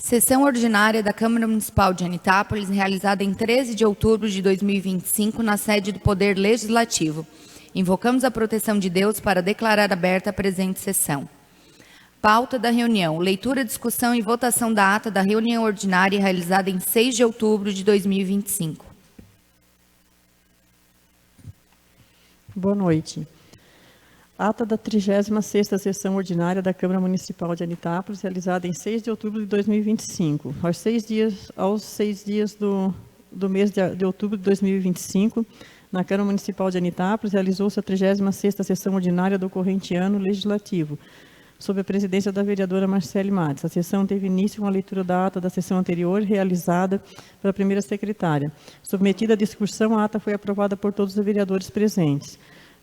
Sessão ordinária da Câmara Municipal de Anitápolis, realizada em 13 de outubro de 2025, na sede do Poder Legislativo. Invocamos a proteção de Deus para declarar aberta a presente sessão. Pauta da reunião: leitura, discussão e votação da ata da reunião ordinária realizada em 6 de outubro de 2025. Boa noite. Ata da 36ª Sessão Ordinária da Câmara Municipal de Anitápolis, realizada em 6 de outubro de 2025. Aos seis dias do mês de outubro de 2025, na Câmara Municipal de Anitápolis, realizou-se a 36ª Sessão Ordinária do corrente ano legislativo, sob a presidência da vereadora Marcele Matos. A sessão teve início com a leitura da ata da sessão anterior, realizada pela primeira secretária. Submetida à discussão, a ata foi aprovada por todos os vereadores presentes.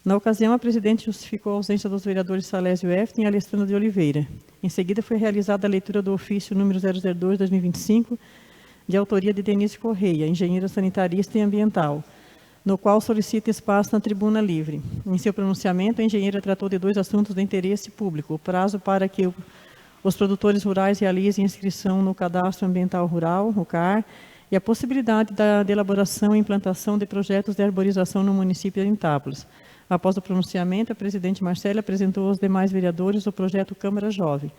Na ocasião, a presidente justificou a ausência dos vereadores Salésio Eften e Alessandro de Oliveira. Em seguida, foi realizada a leitura do ofício número 002/2025, de autoria de Denise Correia, engenheira sanitarista e ambiental, no qual solicita espaço na tribuna livre. Em seu pronunciamento, a engenheira tratou de 2 assuntos de interesse público: o prazo para que os produtores rurais realizem inscrição no Cadastro Ambiental Rural, o CAR, e a possibilidade de elaboração e implantação de projetos de arborização no município de Anitápolis. Após o pronunciamento, a presidente Marcele apresentou aos demais vereadores o projeto Câmara Jovem,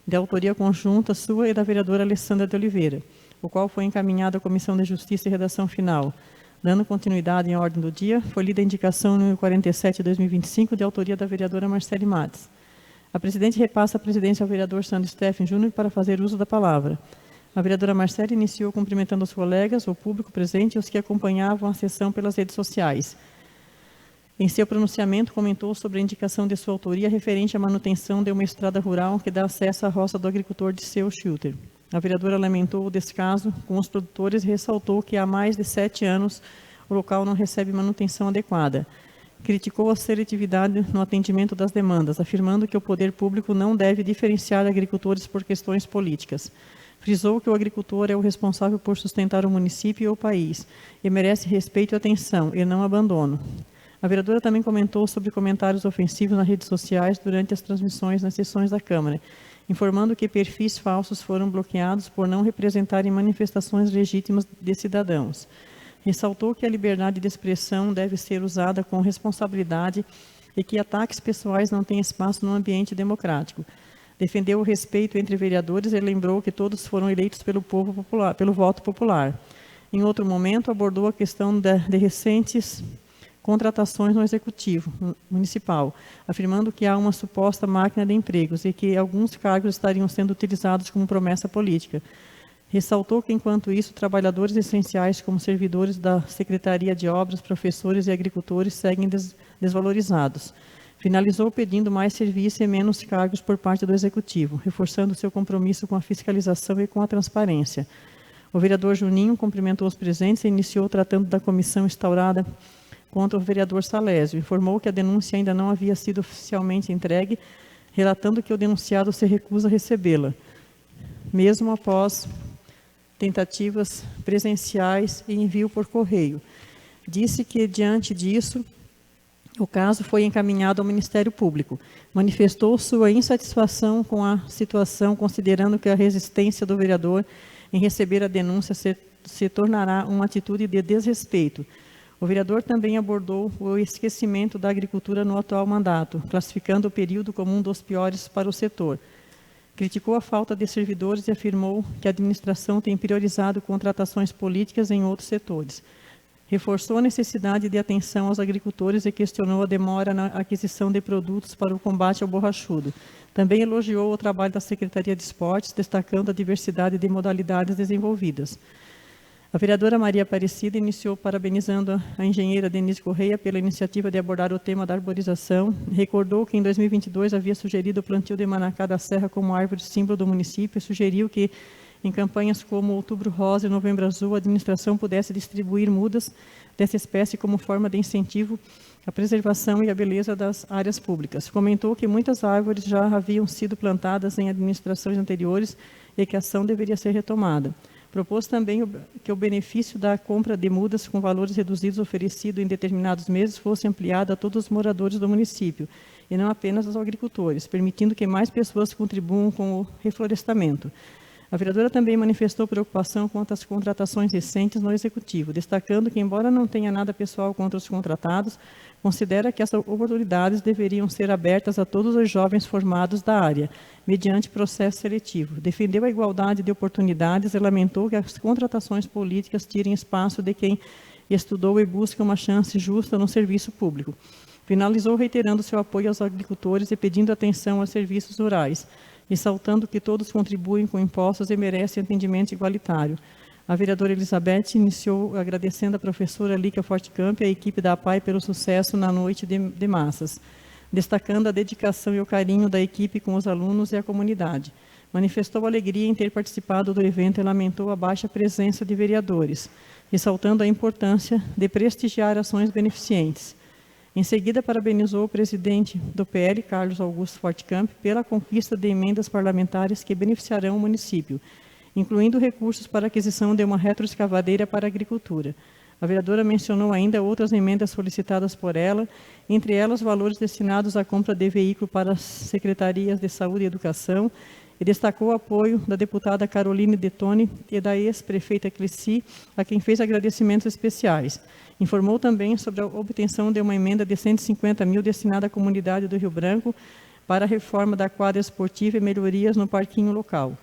de autoria conjunta sua e da vereadora Alessandra de Oliveira, o qual foi encaminhado à Comissão de Justiça e Redação Final. Dando continuidade em ordem do dia, foi lida a indicação número 47/2025, de autoria da vereadora Marcele Matos. A presidente repassa a presidência ao vereador Sandro Steffen Júnior para fazer uso da palavra. A vereadora Marcele iniciou cumprimentando os colegas, o público presente e os que acompanhavam a sessão pelas redes sociais. Em seu pronunciamento, comentou sobre a indicação de sua autoria referente à manutenção de uma estrada rural que dá acesso à roça do agricultor de Seu Schulter. A vereadora lamentou o descaso com os produtores e ressaltou que há mais de 7 anos o local não recebe manutenção adequada. Criticou a seletividade no atendimento das demandas, afirmando que o poder público não deve diferenciar agricultores por questões políticas. Frisou que o agricultor é o responsável por sustentar o município e o país e merece respeito e atenção, e não abandono. A vereadora também comentou sobre comentários ofensivos nas redes sociais durante as transmissões nas sessões da Câmara, informando que perfis falsos foram bloqueados por não representarem manifestações legítimas de cidadãos. Ressaltou que a liberdade de expressão deve ser usada com responsabilidade e que ataques pessoais não têm espaço no ambiente democrático. Defendeu o respeito entre vereadores e lembrou que todos foram eleitos pelo povo popular, pelo voto popular. Em outro momento, abordou a questão de recentes contratações no Executivo Municipal, afirmando que há uma suposta máquina de empregos e que alguns cargos estariam sendo utilizados como promessa política. Ressaltou que, enquanto isso, trabalhadores essenciais como servidores da Secretaria de Obras, professores e agricultores seguem desvalorizados. Finalizou pedindo mais serviço e menos cargos por parte do Executivo, reforçando seu compromisso com a fiscalização e com a transparência. O vereador Juninho cumprimentou os presentes e iniciou tratando da comissão instaurada contra o vereador Salésio. Informou que a denúncia ainda não havia sido oficialmente entregue, relatando que o denunciado se recusa a recebê-la, mesmo após tentativas presenciais e envio por correio. Disse que, diante disso, o caso foi encaminhado ao Ministério Público. Manifestou sua insatisfação com a situação, considerando que a resistência do vereador em receber a denúncia se tornará uma atitude de desrespeito. O vereador também abordou o esquecimento da agricultura no atual mandato, classificando o período como um dos piores para o setor. Criticou a falta de servidores e afirmou que a administração tem priorizado contratações políticas em outros setores. Reforçou a necessidade de atenção aos agricultores e questionou a demora na aquisição de produtos para o combate ao borrachudo. Também elogiou o trabalho da Secretaria de Esportes, destacando a diversidade de modalidades desenvolvidas. A vereadora Maria Aparecida iniciou parabenizando a engenheira Denise Correia pela iniciativa de abordar o tema da arborização. Recordou que em 2022 havia sugerido o plantio de manacá da serra como árvore símbolo do município e sugeriu que, em campanhas como Outubro Rosa e Novembro Azul, a administração pudesse distribuir mudas dessa espécie como forma de incentivo à preservação e à beleza das áreas públicas. Comentou que muitas árvores já haviam sido plantadas em administrações anteriores e que a ação deveria ser retomada. Propôs também que o benefício da compra de mudas com valores reduzidos oferecido em determinados meses fosse ampliado a todos os moradores do município, e não apenas aos agricultores, permitindo que mais pessoas contribuam com o reflorestamento. A vereadora também manifestou preocupação quanto às contratações recentes no Executivo, destacando que, embora não tenha nada pessoal contra os contratados, considera que essas oportunidades deveriam ser abertas a todos os jovens formados da área, mediante processo seletivo. Defendeu a igualdade de oportunidades e lamentou que as contratações políticas tirem espaço de quem estudou e busca uma chance justa no serviço público. Finalizou reiterando seu apoio aos agricultores e pedindo atenção aos serviços rurais, ressaltando que todos contribuem com impostos e merecem atendimento igualitário. A vereadora Elizabeth iniciou agradecendo a professora Líca Fortcamp e a equipe da APAI pelo sucesso na noite de massas, destacando a dedicação e o carinho da equipe com os alunos e a comunidade. Manifestou alegria em ter participado do evento e lamentou a baixa presença de vereadores, ressaltando a importância de prestigiar ações beneficentes. Em seguida, parabenizou o presidente do PL, Carlos Augusto Fortcamp, pela conquista de emendas parlamentares que beneficiarão o município, incluindo recursos para a aquisição de uma retroescavadeira para a agricultura. A vereadora mencionou ainda outras emendas solicitadas por ela, entre elas valores destinados à compra de veículo para as secretarias de Saúde e Educação, e destacou o apoio da deputada Caroline Detone e da ex-prefeita Cleci, a quem fez agradecimentos especiais. Informou também sobre a obtenção de uma emenda de 150 mil destinada à comunidade do Rio Branco para a reforma da quadra esportiva e melhorias no parquinho local.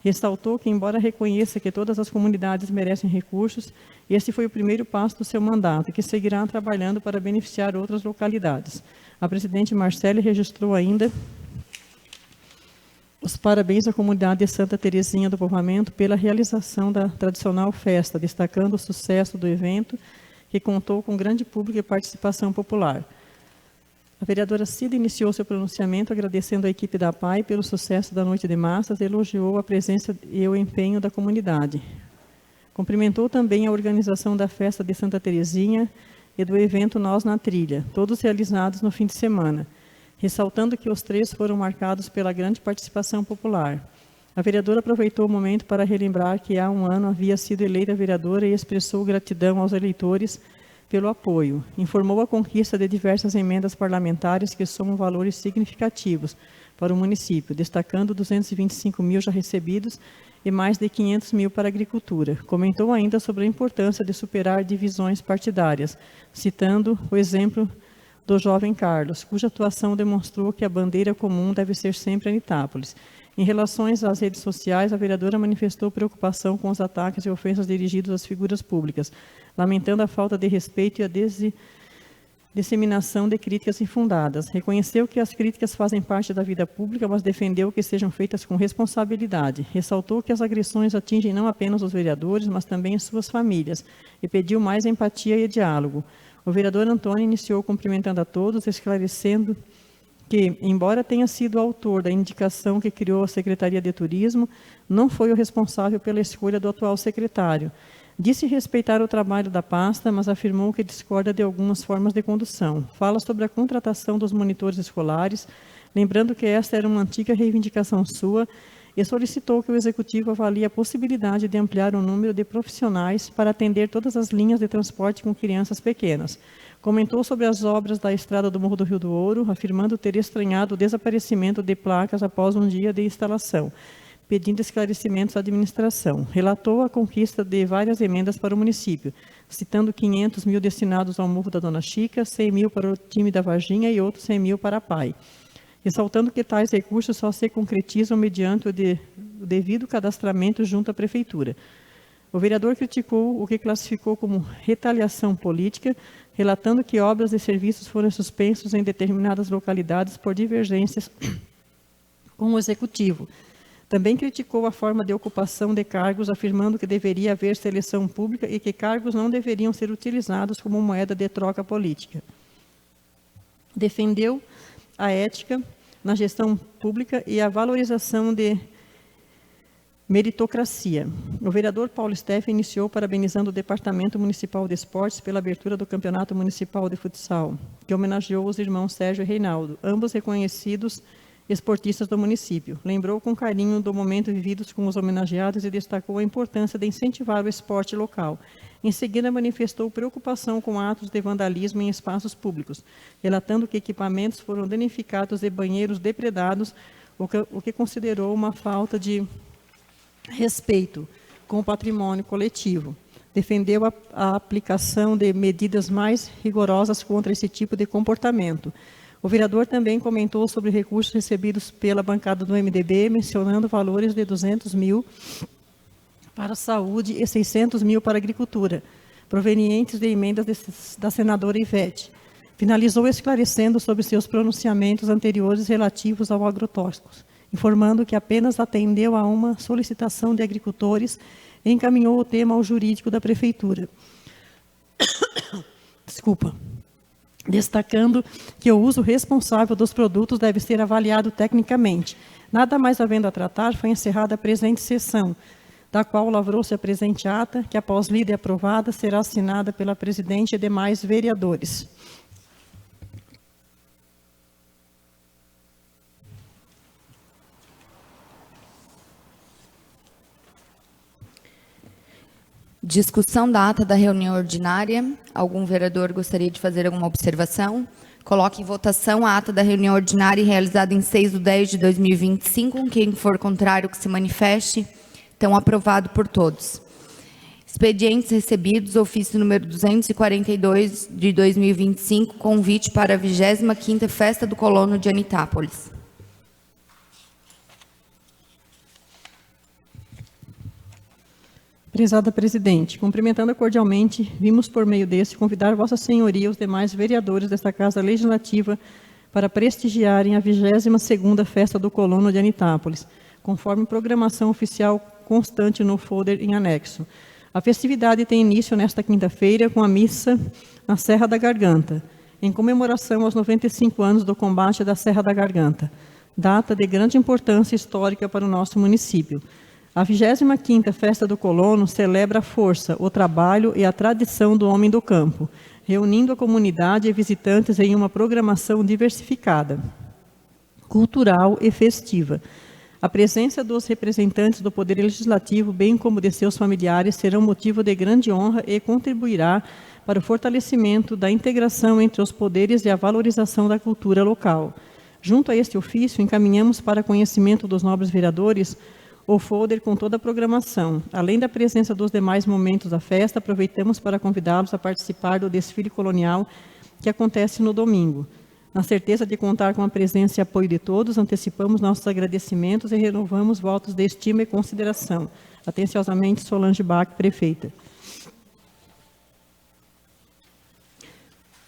Ressaltou que, embora reconheça que todas as comunidades merecem recursos, esse foi o primeiro passo do seu mandato e que seguirá trabalhando para beneficiar outras localidades. A presidente Marcele registrou ainda os parabéns à comunidade de Santa Terezinha do Povoamento pela realização da tradicional festa, destacando o sucesso do evento, que contou com grande público e participação popular. A vereadora Cida iniciou seu pronunciamento agradecendo a equipe da APAI pelo sucesso da Noite de Massas e elogiou a presença e o empenho da comunidade. Cumprimentou também a organização da festa de Santa Terezinha e do evento Nós na Trilha, todos realizados no fim de semana, ressaltando que os três foram marcados pela grande participação popular. A vereadora aproveitou o momento para relembrar que há um ano havia sido eleita vereadora e expressou gratidão aos eleitores pelo apoio. Informou a conquista de diversas emendas parlamentares que somam valores significativos para o município, destacando 225 mil já recebidos e mais de 500 mil para a agricultura. Comentou ainda sobre a importância de superar divisões partidárias, citando o exemplo do jovem Carlos, cuja atuação demonstrou que a bandeira comum deve ser sempre a Anitápolis. Em relação às redes sociais, a vereadora manifestou preocupação com os ataques e ofensas dirigidos às figuras públicas, lamentando a falta de respeito e a disseminação de críticas infundadas. Reconheceu que as críticas fazem parte da vida pública, mas defendeu que sejam feitas com responsabilidade. Ressaltou que as agressões atingem não apenas os vereadores, mas também as suas famílias, e pediu mais empatia e diálogo. O vereador Antônio iniciou cumprimentando a todos, esclarecendo que, embora tenha sido autor da indicação que criou a Secretaria de Turismo, não foi o responsável pela escolha do atual secretário. Disse respeitar o trabalho da pasta, mas afirmou que discorda de algumas formas de condução. Fala sobre a contratação dos monitores escolares, lembrando que esta era uma antiga reivindicação sua, e solicitou que o Executivo avalie a possibilidade de ampliar o número de profissionais para atender todas as linhas de transporte com crianças pequenas. Comentou sobre as obras da estrada do Morro do Rio do Ouro, afirmando ter estranhado o desaparecimento de placas após um dia de instalação, pedindo esclarecimentos à administração. Relatou a conquista de várias emendas para o município, citando 500 mil destinados ao Morro da Dona Chica, 100 mil para o time da Varginha e outros 100 mil para a PAI. Ressaltando que tais recursos só se concretizam mediante o devido cadastramento junto à Prefeitura. O vereador criticou o que classificou como retaliação política, relatando que obras e serviços foram suspensos em determinadas localidades por divergências com o Executivo. Também criticou a forma de ocupação de cargos, afirmando que deveria haver seleção pública e que cargos não deveriam ser utilizados como moeda de troca política. Defendeu a ética na gestão pública e a valorização de meritocracia. O vereador Paulo Steff iniciou parabenizando o Departamento Municipal de Esportes pela abertura do Campeonato Municipal de Futsal, que homenageou os irmãos Sérgio e Reinaldo, ambos reconhecidos esportistas do município. Lembrou com carinho do momento vivido com os homenageados e destacou a importância de incentivar o esporte local. Em seguida, manifestou preocupação com atos de vandalismo em espaços públicos, relatando que equipamentos foram danificados e banheiros depredados, o que considerou uma falta de respeito com o patrimônio coletivo. Defendeu a aplicação de medidas mais rigorosas contra esse tipo de comportamento. O vereador também comentou sobre recursos recebidos pela bancada do MDB, mencionando valores de 200 mil para a saúde e 600 mil para a agricultura, provenientes de emendas da senadora Ivete. Finalizou esclarecendo sobre seus pronunciamentos anteriores relativos ao agrotóxicos, informando que apenas atendeu a uma solicitação de agricultores e encaminhou o tema ao jurídico da Prefeitura. Desculpa. Destacando que o uso responsável dos produtos deve ser avaliado tecnicamente. Nada mais havendo a tratar, foi encerrada a presente sessão, da qual lavrou-se a presente ata, que após lida e aprovada, será assinada pela presidente e demais vereadores. Discussão da ata da reunião ordinária. Algum vereador gostaria de fazer alguma observação? Coloque em votação a ata da reunião ordinária realizada em 6/10/2025. Quem for contrário, que se manifeste. Então, aprovado por todos. Expedientes recebidos, ofício número 242 de 2025, convite para a 25ª Festa do Colono de Anitápolis. Prezada presidente, cumprimentando cordialmente, vimos por meio deste convidar Vossa Senhoria e os demais vereadores desta Casa Legislativa para prestigiarem a 22ª Festa do Colono de Anitápolis, conforme programação oficial constante no folder em anexo. A festividade tem início nesta quinta-feira com a missa na Serra da Garganta, em comemoração aos 95 anos do combate da Serra da Garganta, data de grande importância histórica para o nosso município. A 25ª Festa do Colono celebra a força, o trabalho e a tradição do homem do campo, reunindo a comunidade e visitantes em uma programação diversificada, cultural e festiva. A presença dos representantes do Poder Legislativo, bem como de seus familiares, serão motivo de grande honra e contribuirá para o fortalecimento da integração entre os poderes e a valorização da cultura local. Junto a este ofício, encaminhamos para conhecimento dos nobres vereadores o folder com toda a programação. Além da presença dos demais momentos da festa, aproveitamos para convidá-los a participar do desfile colonial que acontece no domingo. Na certeza de contar com a presença e apoio de todos, antecipamos nossos agradecimentos e renovamos votos de estima e consideração. Atenciosamente, Solange Bach, prefeita.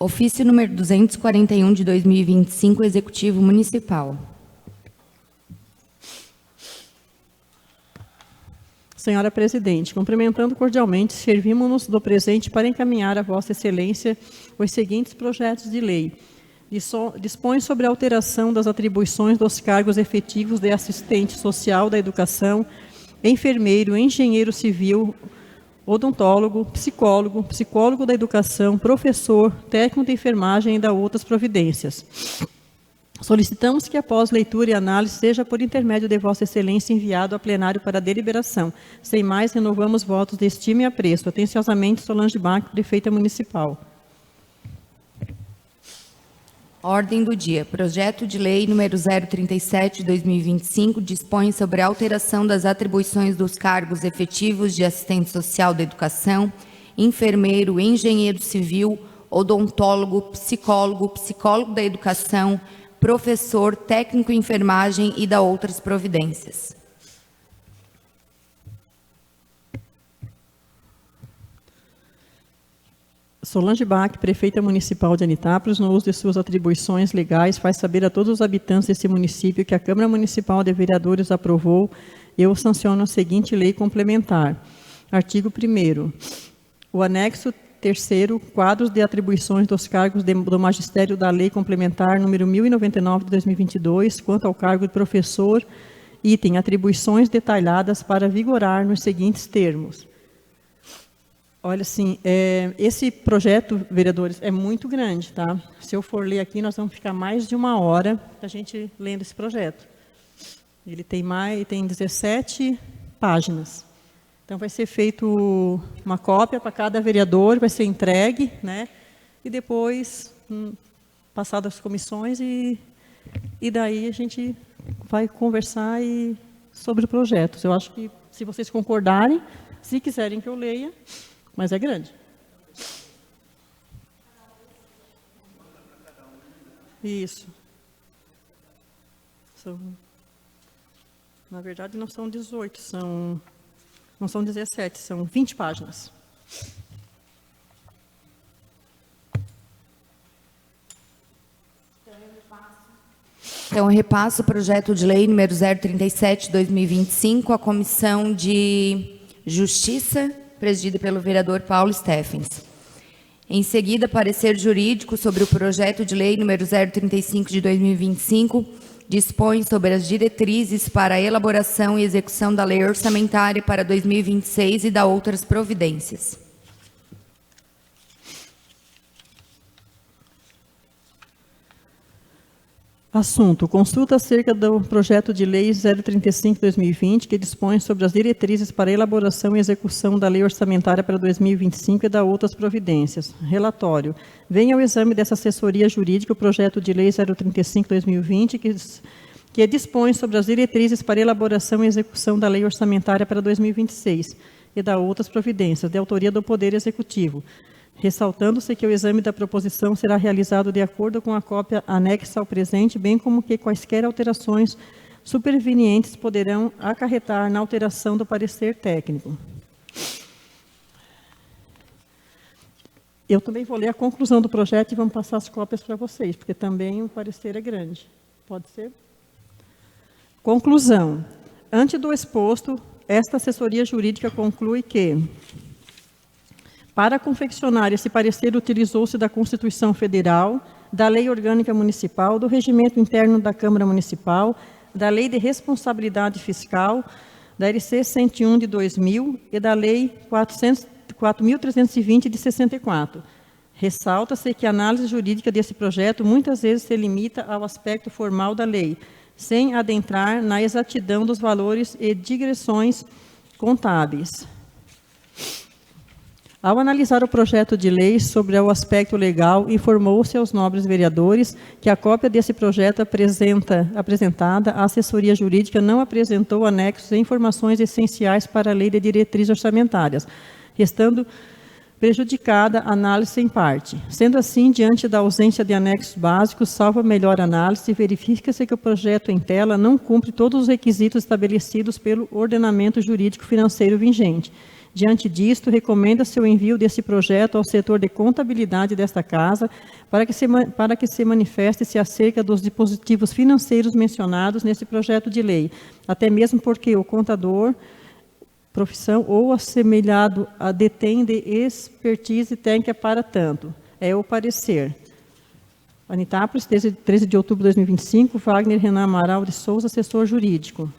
Ofício número 241 de 2025, Executivo Municipal. Senhora Presidente, cumprimentando cordialmente, servimos-nos do presente para encaminhar a Vossa Excelência os seguintes projetos de lei. Dispõe sobre a alteração das atribuições dos cargos efetivos de assistente social da educação, enfermeiro, engenheiro civil, odontólogo, psicólogo da educação, professor, técnico de enfermagem e da outras providências. Solicitamos que, após leitura e análise, seja por intermédio de Vossa Excelência enviado a plenário para deliberação. Sem mais, renovamos votos de estima e apreço. Atenciosamente, Solange Bach, prefeita municipal. Ordem do dia. Projeto de lei número 037 de 2025 dispõe sobre a alteração das atribuições dos cargos efetivos de assistente social da educação, enfermeiro, engenheiro civil, odontólogo, psicólogo da educação, professor, técnico em enfermagem e da outras providências. Solange Bach, prefeita municipal de Anitápolis, no uso de suas atribuições legais, faz saber a todos os habitantes desse município que a Câmara Municipal de Vereadores aprovou e eu sanciono a seguinte lei complementar. Artigo 1º. O anexo 3º, quadros de atribuições dos cargos do magistério da Lei Complementar número 1099 de 2022, quanto ao cargo de professor, item atribuições detalhadas para vigorar nos seguintes termos. Olha, assim, esse projeto, vereadores, é muito grande, tá? Se eu for ler aqui, nós vamos ficar mais de 1 hora a gente lendo esse projeto. Ele tem 17 páginas. Então, vai ser feito uma cópia para cada vereador, vai ser entregue, né? E depois, passado as comissões, e daí a gente vai conversar sobre projetos. Eu acho que se vocês concordarem, se quiserem que eu leia, mas é grande. Isso. Na verdade, não são 18, não são 17, são 20 páginas. Então, eu repasso o projeto de lei número 037/2025 à Comissão de Justiça, presidida pelo vereador Paulo Steffens. Em seguida, parecer jurídico sobre o projeto de lei número 035/2025, dispõe sobre as diretrizes para a elaboração e execução da lei orçamentária para 2026 e da outras providências. Assunto: consulta acerca do projeto de lei 035/2020, que dispõe sobre as diretrizes para a elaboração e execução da lei orçamentária para 2025 e da outras providências. Relatório: vem ao exame dessa assessoria jurídica o projeto de lei 035/2020, que dispõe sobre as diretrizes para a elaboração e execução da lei orçamentária para 2026 e da outras providências, de autoria do Poder Executivo. Ressaltando-se que o exame da proposição será realizado de acordo com a cópia anexa ao presente, bem como que quaisquer alterações supervenientes poderão acarretar na alteração do parecer técnico. Eu também vou ler a conclusão do projeto e vamos passar as cópias para vocês, porque também o parecer é grande. Pode ser? Conclusão. Ante do exposto, esta assessoria jurídica conclui que: para confeccionar esse parecer, utilizou-se da Constituição Federal, da Lei Orgânica Municipal, do Regimento Interno da Câmara Municipal, da Lei de Responsabilidade Fiscal, da LC 101 de 2000 e da Lei 4.320 de 64. Ressalta-se que a análise jurídica desse projeto muitas vezes se limita ao aspecto formal da lei, sem adentrar na exatidão dos valores e digressões contábeis. Ao analisar o projeto de lei sobre o aspecto legal, informou-se aos nobres vereadores que a cópia desse projeto apresentada à assessoria jurídica não apresentou anexos e informações essenciais para a lei de diretrizes orçamentárias, restando prejudicada a análise em parte. Sendo assim, diante da ausência de anexos básicos, salvo a melhor análise, verifica-se que o projeto em tela não cumpre todos os requisitos estabelecidos pelo ordenamento jurídico financeiro vigente. Diante disto, recomenda-se o envio desse projeto ao setor de contabilidade desta Casa para que se manifeste-se acerca dos dispositivos financeiros mencionados nesse projeto de lei, até mesmo porque o contador, profissão ou assemelhado detém de expertise técnica para tanto. É o parecer. Anitápolis, 13 de outubro de 2025, Wagner Renan Amaral de Souza, assessor jurídico.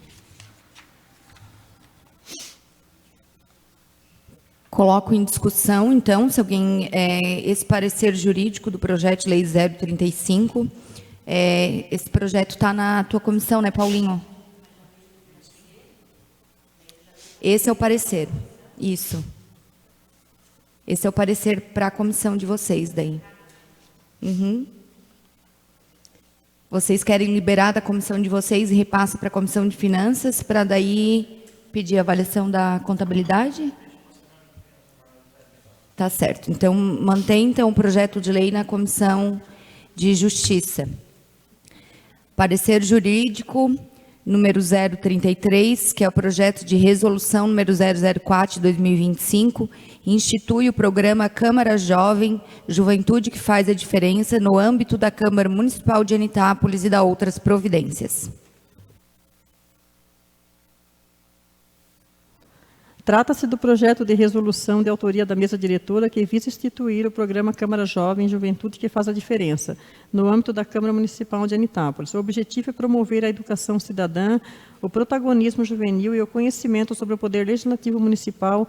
Coloco em discussão, então, se alguém, esse parecer jurídico do projeto de lei 035, esse projeto está na tua comissão, né, Paulinho? Esse é o parecer, isso. Esse é o parecer para a comissão de vocês, daí. Uhum. Vocês querem liberar da comissão de vocês e repassam para a comissão de finanças, para daí pedir a avaliação da contabilidade? Tá certo. Então, mantém então, o projeto de lei na Comissão de Justiça. Parecer jurídico número 033, que é o projeto de resolução número 004 de 2025, institui o programa Câmara Jovem, Juventude que faz a diferença no âmbito da Câmara Municipal de Anitápolis e da outras providências. Trata-se do projeto de resolução de autoria da mesa diretora que visa instituir o programa Câmara Jovem Juventude que faz a diferença, no âmbito da Câmara Municipal de Anitápolis. O objetivo é promover a educação cidadã, o protagonismo juvenil e o conhecimento sobre o poder legislativo municipal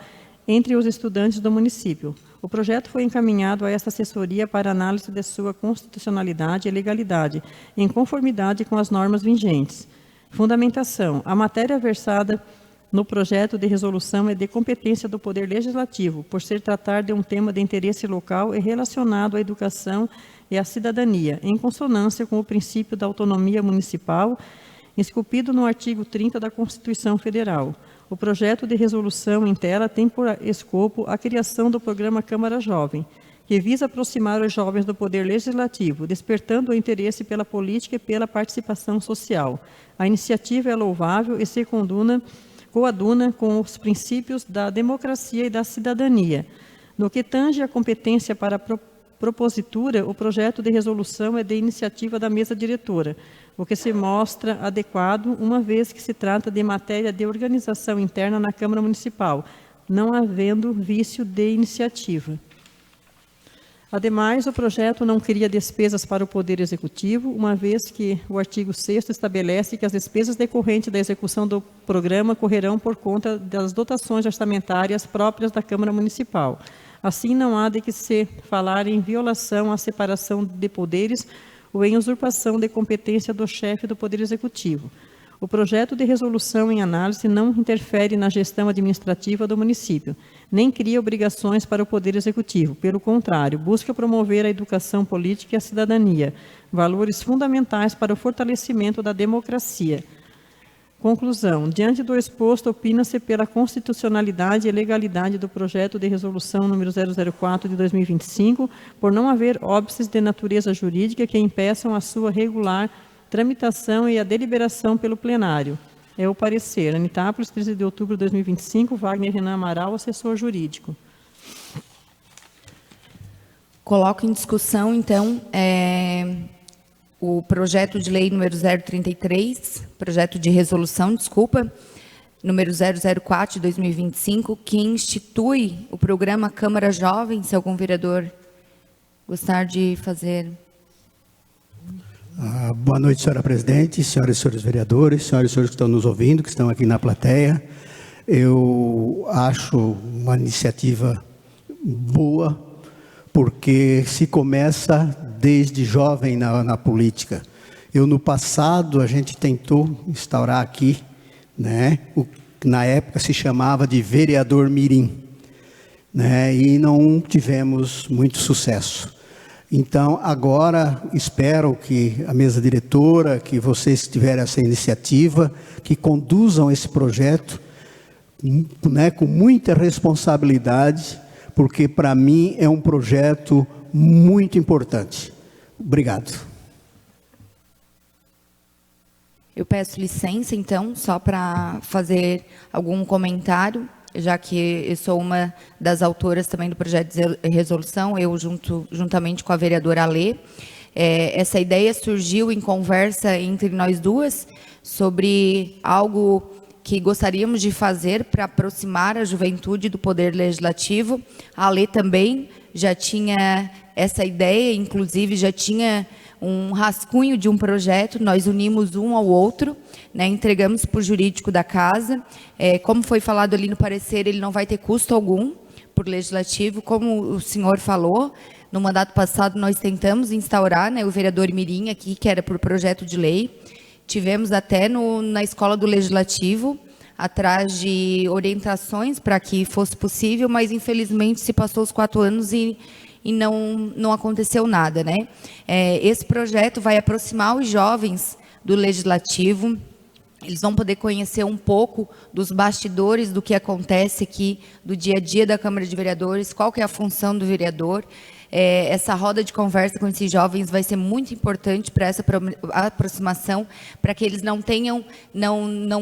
entre os estudantes do município. O projeto foi encaminhado a esta assessoria para análise de sua constitucionalidade e legalidade, em conformidade com as normas vigentes. Fundamentação. A matéria versada no projeto de resolução é de competência do Poder Legislativo, por ser tratar de um tema de interesse local e relacionado à educação e à cidadania, em consonância com o princípio da autonomia municipal, esculpido no artigo 30 da Constituição Federal. O projeto de resolução em tela tem por escopo a criação do programa Câmara Jovem, que visa aproximar os jovens do poder legislativo, despertando o interesse pela política e pela participação social. A iniciativa é louvável e se coaduna com os princípios da democracia e da cidadania. No que tange a competência para a propositura, o projeto de resolução é de iniciativa da mesa diretora, o que se mostra adequado, uma vez que se trata de matéria de organização interna na Câmara Municipal, não havendo vício de iniciativa. Ademais, o projeto não cria despesas para o Poder Executivo, uma vez que o artigo 6º estabelece que as despesas decorrentes da execução do programa correrão por conta das dotações orçamentárias próprias da Câmara Municipal. Assim, não há de que se falar em violação à separação de poderes ou em usurpação de competência do chefe do Poder Executivo. O projeto de resolução em análise não interfere na gestão administrativa do município, nem cria obrigações para o Poder Executivo. Pelo contrário, busca promover a educação política e a cidadania, valores fundamentais para o fortalecimento da democracia. Conclusão. Diante do exposto, opina-se pela constitucionalidade e legalidade do projeto de resolução número 004 de 2025, por não haver óbices de natureza jurídica que impeçam a sua regular tramitação e a deliberação pelo plenário. É o parecer. Anitápolis, 13 de outubro de 2025, Wagner Renan Amaral, assessor jurídico. Coloco em discussão, então, o projeto de lei número 033, projeto de resolução, desculpa, número 004 de 2025, que institui o programa Câmara Jovem. Se algum vereador gostar de fazer... Boa noite, senhora presidente, senhoras e senhores vereadores, senhoras e senhores que estão nos ouvindo, que estão aqui na plateia. Eu acho uma iniciativa boa, porque se começa desde jovem na política. No passado, a gente tentou instaurar aqui, né, o que na época se chamava de vereador mirim, né, e não tivemos muito sucesso. Então, agora, espero que a mesa diretora, que vocês tiverem essa iniciativa, que conduzam esse projeto, né, com muita responsabilidade, porque, para mim, é um projeto muito importante. Obrigado. Eu peço licença, então, só para fazer algum comentário, já que eu sou uma das autoras também do projeto de resolução, eu juntamente com a vereadora Alê. Essa ideia surgiu em conversa entre nós duas sobre algo que gostaríamos de fazer para aproximar a juventude do Poder Legislativo. A Alê também já tinha essa ideia, inclusive já tinha um rascunho de um projeto, nós unimos um ao outro, né, entregamos para o jurídico da casa. Como foi falado ali no parecer, ele não vai ter custo algum por legislativo, como o senhor falou. No mandato passado nós tentamos instaurar, né, o vereador mirim aqui, que era por projeto de lei. Tivemos até na escola do legislativo, atrás de orientações para que fosse possível, mas infelizmente se passou os 4 anos e não aconteceu nada, né? Esse projeto vai aproximar os jovens do legislativo. Eles vão poder conhecer um pouco dos bastidores do que acontece aqui, do dia a dia da Câmara de Vereadores, qual que é a função do vereador. Essa roda de conversa com esses jovens vai ser muito importante para essa aproximação, para que eles não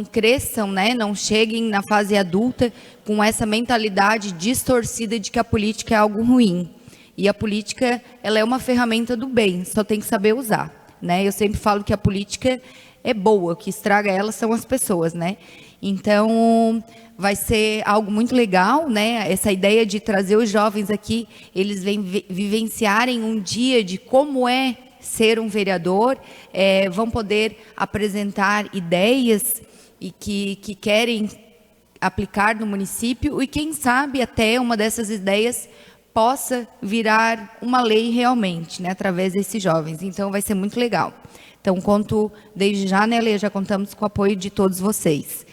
cresçam, né, não cheguem na fase adulta com essa mentalidade distorcida de que a política é algo ruim. E a política, ela é uma ferramenta do bem, só tem que saber usar, né? Eu sempre falo que a política é boa, o que estraga ela são as pessoas, né? Então, vai ser algo muito legal, né? Essa ideia de trazer os jovens aqui, eles vivenciarem um dia de como é ser um vereador, vão poder apresentar ideias e que querem aplicar no município, e quem sabe até uma dessas ideias possa virar uma lei realmente, né, através desses jovens. Então, vai ser muito legal. Então, conto desde já, né, Lê, já contamos com o apoio de todos vocês.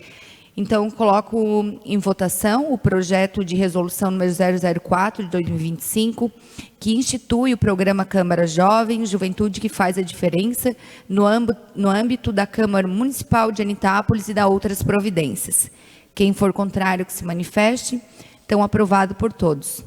Então, coloco em votação o projeto de resolução número 004 de 2025, que institui o programa Câmara Jovem, Juventude que faz a diferença, no âmbito da Câmara Municipal de Anitápolis e da outras providências. Quem for contrário, que se manifeste. Então, aprovado por todos.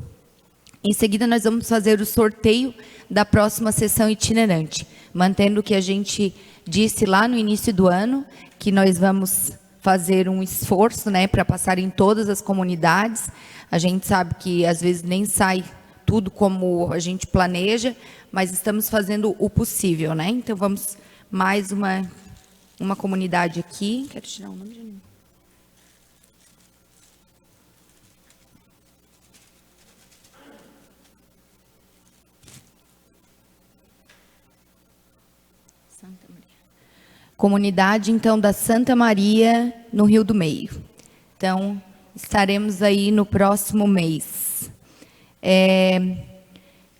Em seguida, nós vamos fazer o sorteio da próxima sessão itinerante, mantendo o que a gente disse lá no início do ano, que nós vamos fazer um esforço, né, para passar em todas as comunidades. A gente sabe que às vezes nem sai tudo como a gente planeja, mas estamos fazendo o possível, né? Então vamos mais uma comunidade aqui. Quero tirar o nome de ninguém. Santa Maria. Comunidade, então, da Santa Maria, no Rio do Meio. Então, estaremos aí no próximo mês.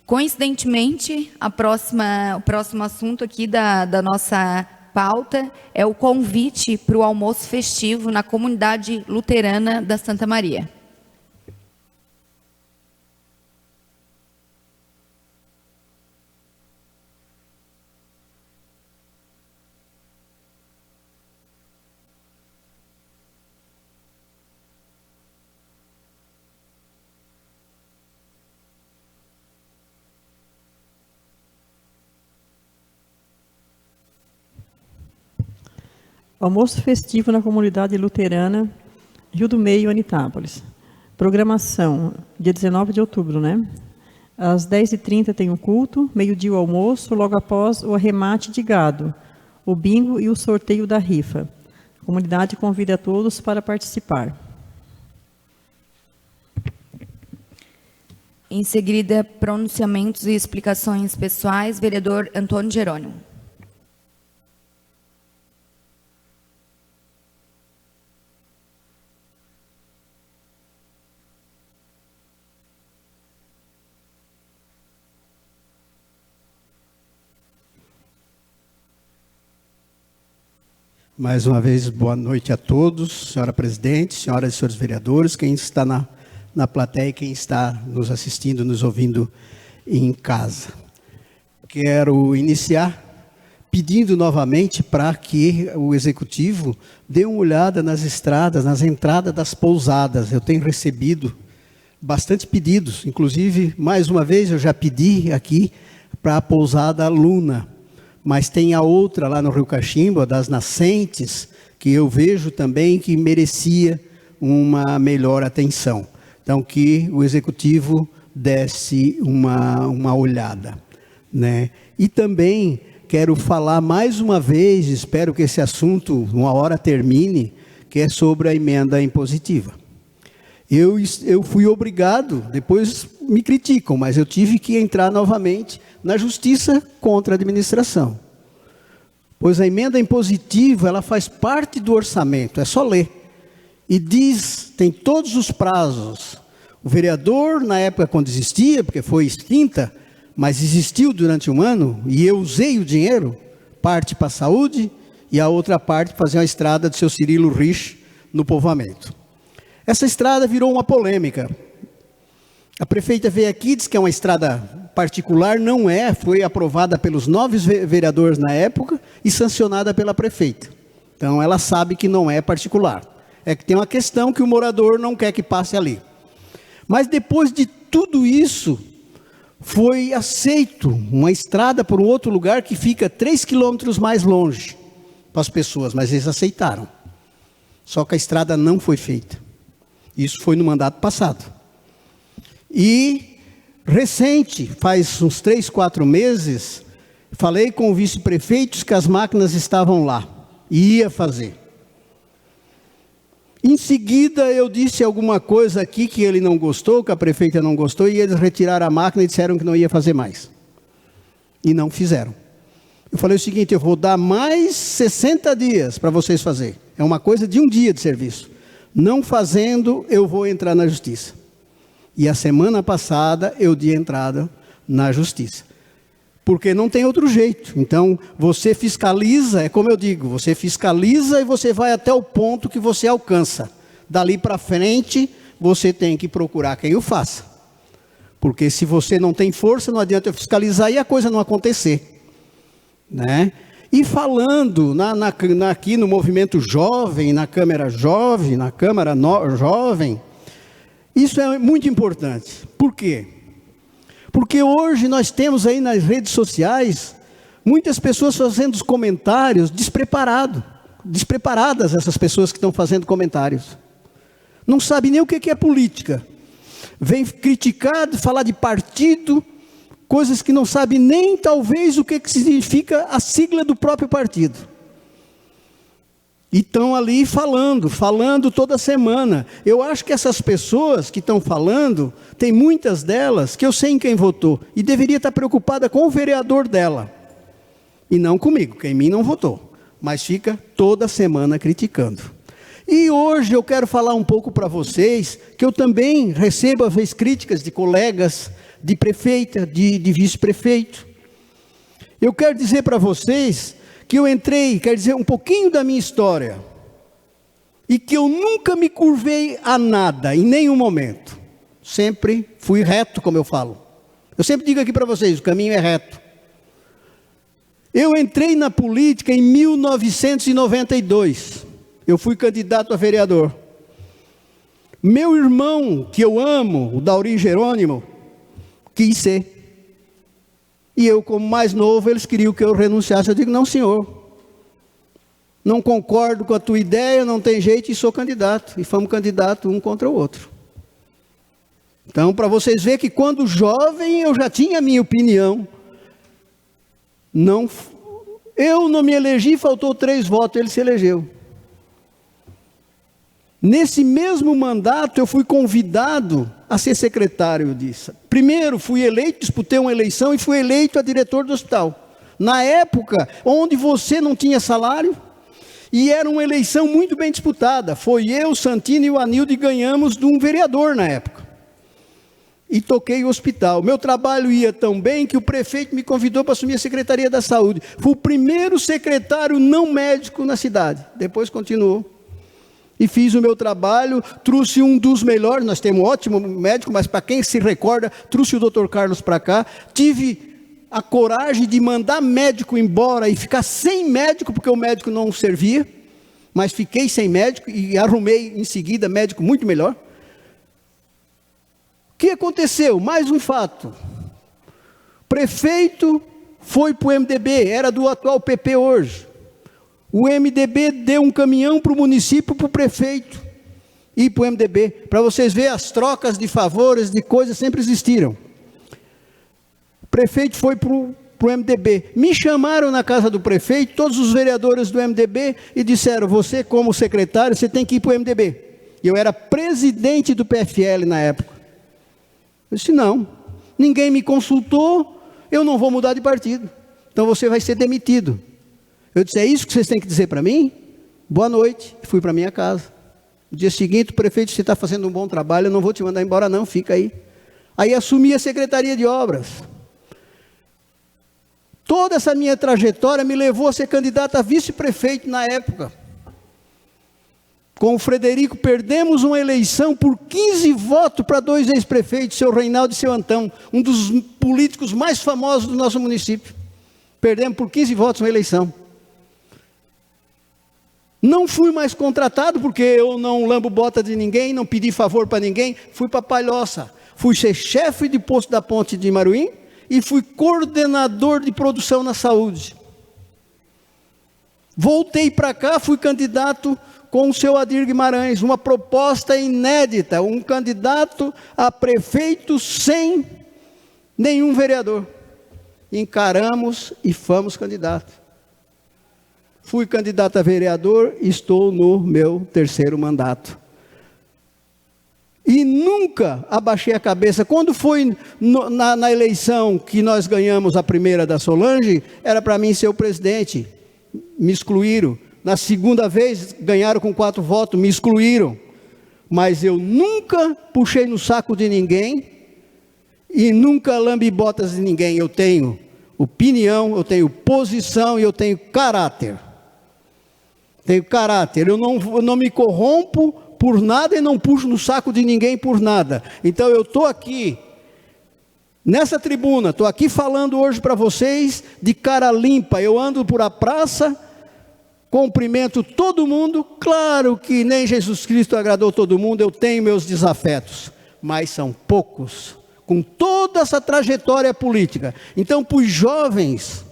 Coincidentemente, o próximo assunto aqui da nossa pauta é o convite para o almoço festivo na comunidade luterana da Santa Maria. Almoço festivo na comunidade luterana, Rio do Meio, Anitápolis. Programação, dia 19 de outubro, né? Às 10h30 tem o culto, meio-dia o almoço, logo após o arremate de gado, o bingo e o sorteio da rifa. A comunidade convida a todos para participar. Em seguida, pronunciamentos e explicações pessoais, vereador Antônio Jerônimo. Mais uma vez, boa noite a todos, senhora presidente, senhoras e senhores vereadores, quem está na plateia e quem está nos assistindo, nos ouvindo em casa. Quero iniciar pedindo novamente para que o Executivo dê uma olhada nas estradas, nas entradas das pousadas. Eu tenho recebido bastante pedidos, inclusive, mais uma vez, eu já pedi aqui para a pousada Luna, mas tem a outra lá no Rio Cachimbo, das Nascentes, que eu vejo também que merecia uma melhor atenção. Então, que o Executivo desse uma olhada, né? E também quero falar mais uma vez, espero que esse assunto, uma hora termine, que é sobre a emenda impositiva. Eu fui obrigado, depois me criticam, mas eu tive que entrar novamente na justiça contra a administração. Pois a emenda impositiva, ela faz parte do orçamento, é só ler. E diz, tem todos os prazos. O vereador, na época quando existia, porque foi extinta, mas existiu durante um ano, e eu usei o dinheiro, parte para a saúde, e a outra parte para fazer uma estrada do seu Cirilo Rich no povoamento. Essa estrada virou uma polêmica. A prefeita veio aqui, disse que é uma estrada particular, não é, foi aprovada pelos 9 vereadores na época e sancionada pela prefeita. Então ela sabe que não é particular. É que tem uma questão que o morador não quer que passe ali. Mas depois de tudo isso, foi aceito uma estrada por um outro lugar que fica 3 quilômetros mais longe para as pessoas, mas eles aceitaram. Só que a estrada não foi feita. Isso foi no mandato passado. E recente, faz uns 3, 4 meses, falei com o vice-prefeito que as máquinas estavam lá, e ia fazer. Em seguida, eu disse alguma coisa aqui que ele não gostou, que a prefeita não gostou, e eles retiraram a máquina e disseram que não ia fazer mais. E não fizeram. Eu falei o seguinte, eu vou dar mais 60 dias para vocês fazerem. É uma coisa de um dia de serviço. Não fazendo, eu vou entrar na justiça. E a semana passada, eu dei entrada na justiça. Porque não tem outro jeito. Então, você fiscaliza, é como eu digo, você fiscaliza e você vai até o ponto que você alcança. Dali para frente, você tem que procurar quem o faça. Porque se você não tem força, não adianta eu fiscalizar e a coisa não acontecer, né? e falando aqui no movimento jovem, na Câmara Jovem, Jovem. Isso é muito importante. Por quê? Porque hoje nós temos aí nas redes sociais muitas pessoas fazendo os comentários despreparadas essas pessoas que estão fazendo comentários. Não sabem nem o que é política. Vem criticar, falar de partido, coisas que não sabem nem talvez o que significa a sigla do próprio partido. E estão ali falando toda semana. Eu acho que essas pessoas que estão falando, tem muitas delas que eu sei em quem votou, e deveria estar preocupada com o vereador dela, e não comigo, que em mim não votou, mas fica toda semana criticando. E hoje eu quero falar um pouco para vocês, que eu também recebo às vezes críticas de colegas, de prefeita, de vice-prefeito. Eu quero dizer para vocês que eu entrei, quer dizer, um pouquinho da minha história, e que eu nunca me curvei a nada, em nenhum momento. Sempre fui reto, como eu falo. Eu sempre digo aqui para vocês, o caminho é reto. Eu entrei na política em 1992. Eu fui candidato a vereador. Meu irmão, que eu amo, o Dauri Jerônimo, quis ser. E eu, como mais novo, eles queriam que eu renunciasse. Eu digo, não, senhor. Não concordo com a tua ideia, não tem jeito, e sou candidato. E fomos candidatos um contra o outro. Então, para vocês verem que quando jovem, eu já tinha a minha opinião. Eu não me elegi, faltou 3 votos, ele se elegeu. Nesse mesmo mandato, eu fui convidado a ser secretário disso. Primeiro, fui eleito, disputei uma eleição e fui eleito a diretor do hospital. Na época, onde você não tinha salário, e era uma eleição muito bem disputada. Foi eu, Santino e o Anildo, e ganhamos de um vereador na época. E toquei o hospital. Meu trabalho ia tão bem que o prefeito me convidou para assumir a Secretaria da Saúde. Fui o primeiro secretário não médico na cidade. Depois continuou. E fiz o meu trabalho, trouxe um dos melhores, nós temos um ótimo médico, mas para quem se recorda, trouxe o Dr. Carlos para cá. Tive a coragem de mandar médico embora e ficar sem médico, porque o médico não servia, mas fiquei sem médico e arrumei em seguida médico muito melhor. O que aconteceu? Mais um fato. Prefeito foi para o MDB, era do atual PP hoje. O MDB deu um caminhão para o município, para o prefeito e para o MDB. Para vocês verem, as trocas de favores, de coisas sempre existiram. O prefeito foi para o MDB. Me chamaram na casa do prefeito, todos os vereadores do MDB, e disseram, você como secretário, você tem que ir para o MDB. E eu era presidente do PFL na época. Eu disse, não, ninguém me consultou, eu não vou mudar de partido. Então você vai ser demitido. Eu disse, é isso que vocês têm que dizer para mim? Boa noite. Fui para minha casa. No dia seguinte, o prefeito, você está fazendo um bom trabalho, eu não vou te mandar embora não, fica aí. Aí assumi a Secretaria de Obras. Toda essa minha trajetória me levou a ser candidato a vice-prefeito na época. Com o Frederico, perdemos uma eleição por 15 votos para 2 ex-prefeitos, seu Reinaldo e seu Antão, um dos políticos mais famosos do nosso município. Perdemos por 15 votos uma eleição. Não fui mais contratado, porque eu não lambo bota de ninguém, não pedi favor para ninguém, fui para Palhoça. Fui ser chefe de posto da Ponte de Maruim e fui coordenador de produção na saúde. Voltei para cá, fui candidato com o seu Adir Guimarães, uma proposta inédita, um candidato a prefeito sem nenhum vereador. Encaramos e fomos candidatos. Fui candidato a vereador e estou no meu 3º mandato. E nunca abaixei a cabeça. Quando foi na eleição que nós ganhamos a primeira da Solange, era para mim ser o presidente. Me excluíram. Na segunda vez, ganharam com 4 votos, me excluíram. Mas eu nunca puxei no saco de ninguém e nunca lambi botas de ninguém. Eu tenho opinião, eu tenho posição e eu tenho caráter. Tenho caráter, eu não me corrompo por nada e não puxo no saco de ninguém por nada. Então eu estou aqui Nessa tribuna, estou aqui falando hoje para vocês de cara limpa. Eu ando por a praça, cumprimento todo mundo. Claro que nem Jesus Cristo agradou todo mundo, eu tenho meus desafetos, mas são poucos, com toda essa trajetória política. Então, para os jovens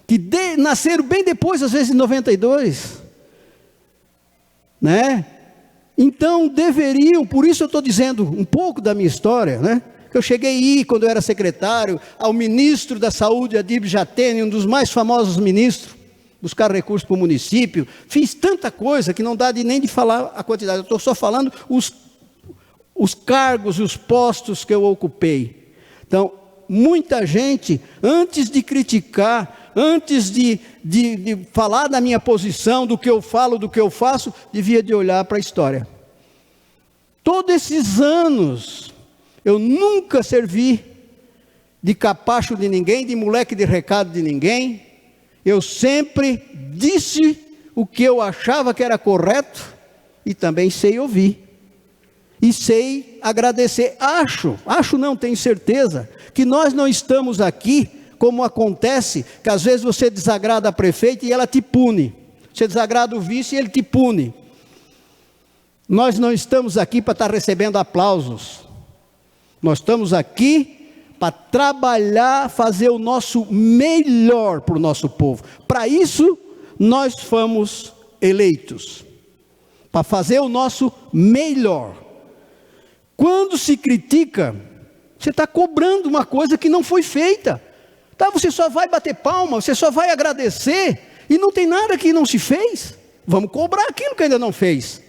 que nasceram bem depois, às vezes de 92, né? Então deveriam, por isso eu estou dizendo um pouco da minha história, né? Que eu cheguei aí, quando eu era secretário, ao ministro da Saúde, Adib Jatene, um dos mais famosos ministros, buscar recursos para o município. Fiz tanta coisa que não dá nem de falar a quantidade. Eu estou só falando os cargos e os postos que eu ocupei. Então, muita gente, antes de criticar, antes de falar da minha posição, do que eu falo, do que eu faço, devia de olhar para a história. Todos esses anos, eu nunca servi de capacho de ninguém, de moleque de recado de ninguém. Eu sempre disse o que eu achava que era correto e também sei ouvir. E sei agradecer. Acho não, tenho certeza, que nós não estamos aqui, como acontece, que às vezes você desagrada a prefeita e ela te pune. Você desagrada o vice e ele te pune. Nós não estamos aqui para estar recebendo aplausos. Nós estamos aqui para trabalhar, fazer o nosso melhor para o nosso povo. Para isso, nós fomos eleitos. Para fazer o nosso melhor. Quando se critica, você está cobrando uma coisa que não foi feita. Tá, você só vai bater palma, você só vai agradecer, e não tem nada que não se fez. Vamos cobrar aquilo que ainda não fez.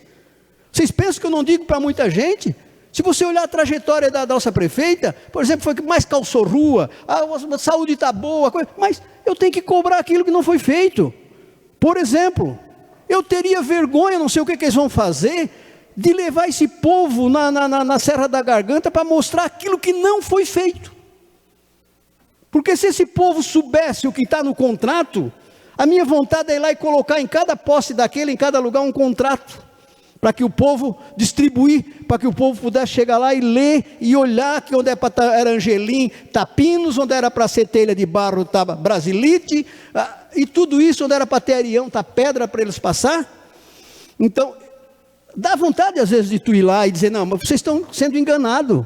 Vocês pensam que eu não digo para muita gente? Se você olhar a trajetória da nossa prefeita, por exemplo, foi que mais calçou rua, a saúde está boa, mas eu tenho que cobrar aquilo que não foi feito. Por exemplo, eu teria vergonha, não sei o que eles vão fazer, de levar esse povo na Serra da Garganta para mostrar aquilo que não foi feito. Porque se esse povo soubesse o que está no contrato, a minha vontade é ir lá e colocar em cada posse daquele, em cada lugar, um contrato, para que o povo distribuir, para que o povo pudesse chegar lá e ler e olhar que onde era Angelim, Tapinos, onde era para ser telha de barro, estava Brasilite, e tudo isso onde era para ter Arião, tá pedra para eles passar. Então, dá vontade às vezes de tu ir lá e dizer, não, mas vocês estão sendo enganados.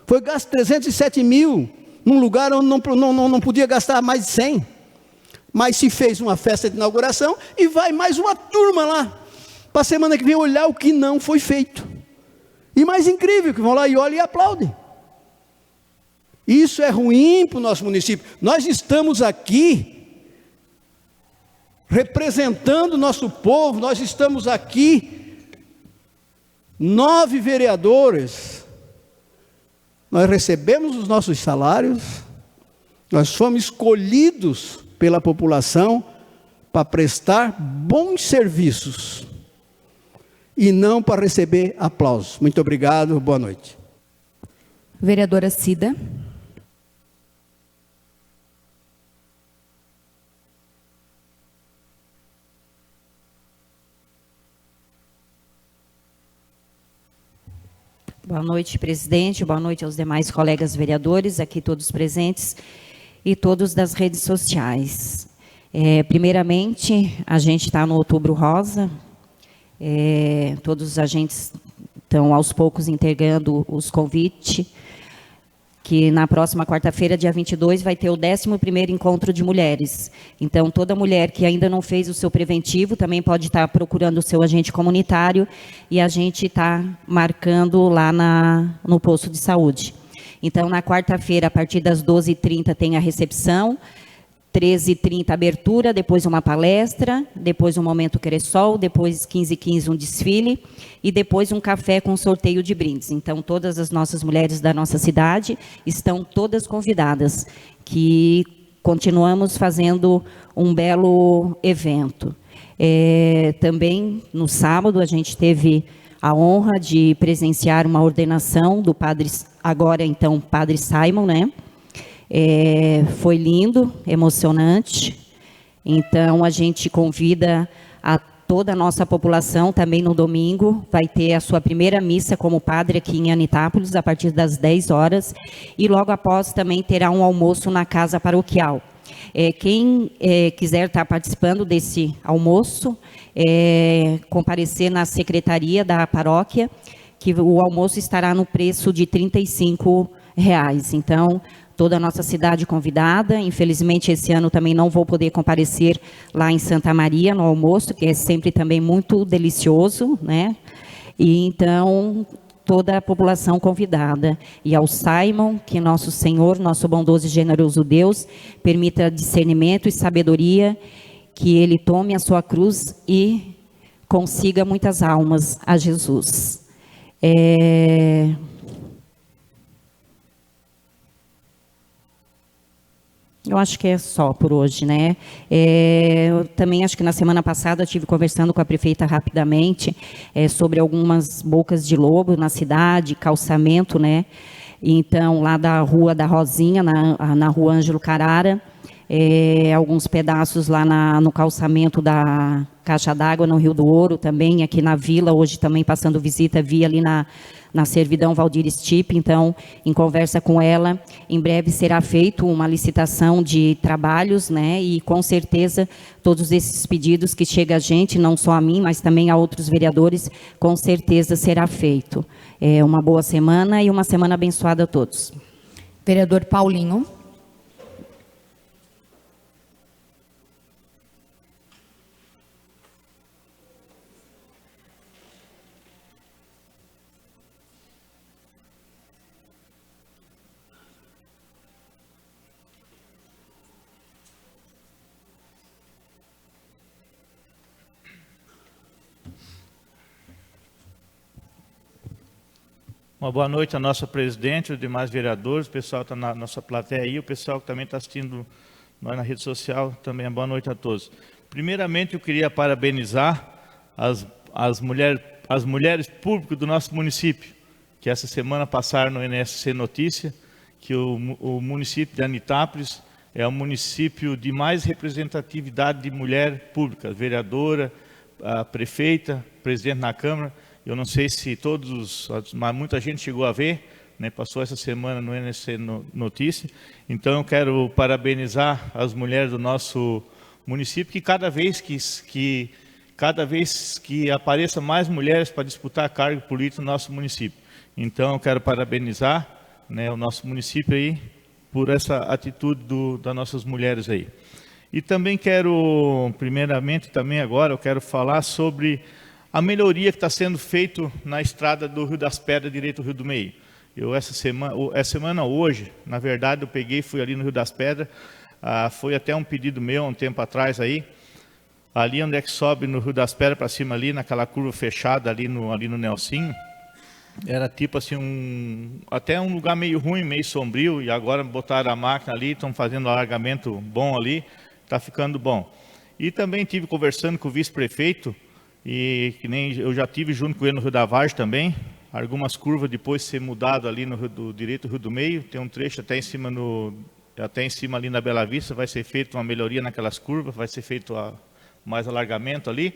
Foi gasto 307 mil, num lugar onde não podia gastar mais de 100. Mas se fez uma festa de inauguração e vai mais uma turma lá, para a semana que vem olhar o que não foi feito. E mais incrível, que vão lá e olham e aplaudem. Isso é ruim para o nosso município. Nós estamos aqui representando o nosso povo, nós estamos aqui 9 vereadores, nós recebemos os nossos salários, nós fomos escolhidos pela população para prestar bons serviços e não para receber aplausos. Muito obrigado, boa noite. Vereadora Cida. Boa noite, presidente. Boa noite aos demais colegas vereadores, aqui todos presentes e todos das redes sociais. Primeiramente, a gente está no Outubro Rosa. Todos os agentes estão aos poucos entregando os convites, que na próxima quarta-feira, dia 22, vai ter o 11º encontro de mulheres. Então, toda mulher que ainda não fez o seu preventivo, também pode estar procurando o seu agente comunitário, e a gente está marcando lá no posto de saúde. Então, na quarta-feira, a partir das 12h30, tem a recepção, 13h30 abertura, depois uma palestra, depois um momento Cressol, depois 15h15 um desfile e depois um café com sorteio de brindes. Então, todas as nossas mulheres da nossa cidade estão todas convidadas, que continuamos fazendo um belo evento. Também, no sábado, a gente teve a honra de presenciar uma ordenação do padre, agora então, padre Simon, né? Foi lindo, emocionante. Então, a gente convida a toda a nossa população, também no domingo, vai ter a sua primeira missa como padre aqui em Anitápolis, a partir das 10 horas, e logo após também terá um almoço na casa paroquial. Quem quiser estar participando desse almoço, comparecer na secretaria da paróquia, que o almoço estará no preço de R$ 35. Então, toda a nossa cidade convidada. Infelizmente, esse ano também não vou poder comparecer lá em Santa Maria no almoço, que é sempre também muito delicioso, né? E então, toda a população convidada. E ao Simon, que nosso Senhor, nosso bondoso e generoso Deus, permita discernimento e sabedoria, que ele tome a sua cruz e consiga muitas almas a Jesus. Eu acho que é só por hoje, né? Eu também acho que na semana passada eu estive conversando com a prefeita rapidamente sobre algumas bocas de lobo na cidade, calçamento, né? Então, lá da Rua da Rosinha, na Rua Ângelo Carrara, alguns pedaços lá no calçamento da Caixa d'Água, no Rio do Ouro, também aqui na Vila, hoje também passando visita, vi ali na Servidão Valdir Stipe. Então, em conversa com ela, em breve será feita uma licitação de trabalhos, né? E com certeza todos esses pedidos que chegam a gente, não só a mim, mas também a outros vereadores, com certeza será feito. Uma boa semana e uma semana abençoada a todos. Vereador Paulinho. Uma boa noite à nossa presidente, os demais vereadores, o pessoal está na nossa plateia aí, o pessoal que também está assistindo nós na rede social, também boa noite a todos. Primeiramente, eu queria parabenizar as mulheres públicas do nosso município, que essa semana passaram no NSC Notícia, que o município de Anitápolis é o município de mais representatividade de mulher pública, vereadora, a prefeita, presidente na Câmara. Eu não sei se mas muita gente chegou a ver, né, passou essa semana no NSC Notícia. Então, eu quero parabenizar as mulheres do nosso município, que cada vez que apareça mais mulheres para disputar cargo político no nosso município. Então, eu quero parabenizar, né, o nosso município aí por essa atitude das nossas mulheres aí. E também quero, primeiramente, também agora, eu quero falar sobre a melhoria que está sendo feita na estrada do Rio das Pedras, direito ao Rio do Meio. Essa semana hoje, na verdade, fui ali no Rio das Pedras, foi até um pedido meu, um tempo atrás aí, ali onde é que sobe no Rio das Pedras para cima ali, naquela curva fechada ali no Nelsinho, era tipo assim, até um lugar meio ruim, meio sombrio, e agora botaram a máquina ali, estão fazendo um alargamento bom ali, está ficando bom. E também estive conversando com o vice-prefeito, e que nem eu já tive junto com ele no Rio da Vargem também, algumas curvas depois de ser mudado ali no Rio do Direito, Rio do Meio, tem um trecho até em cima ali na Bela Vista, vai ser feita uma melhoria naquelas curvas, vai ser feito mais alargamento ali,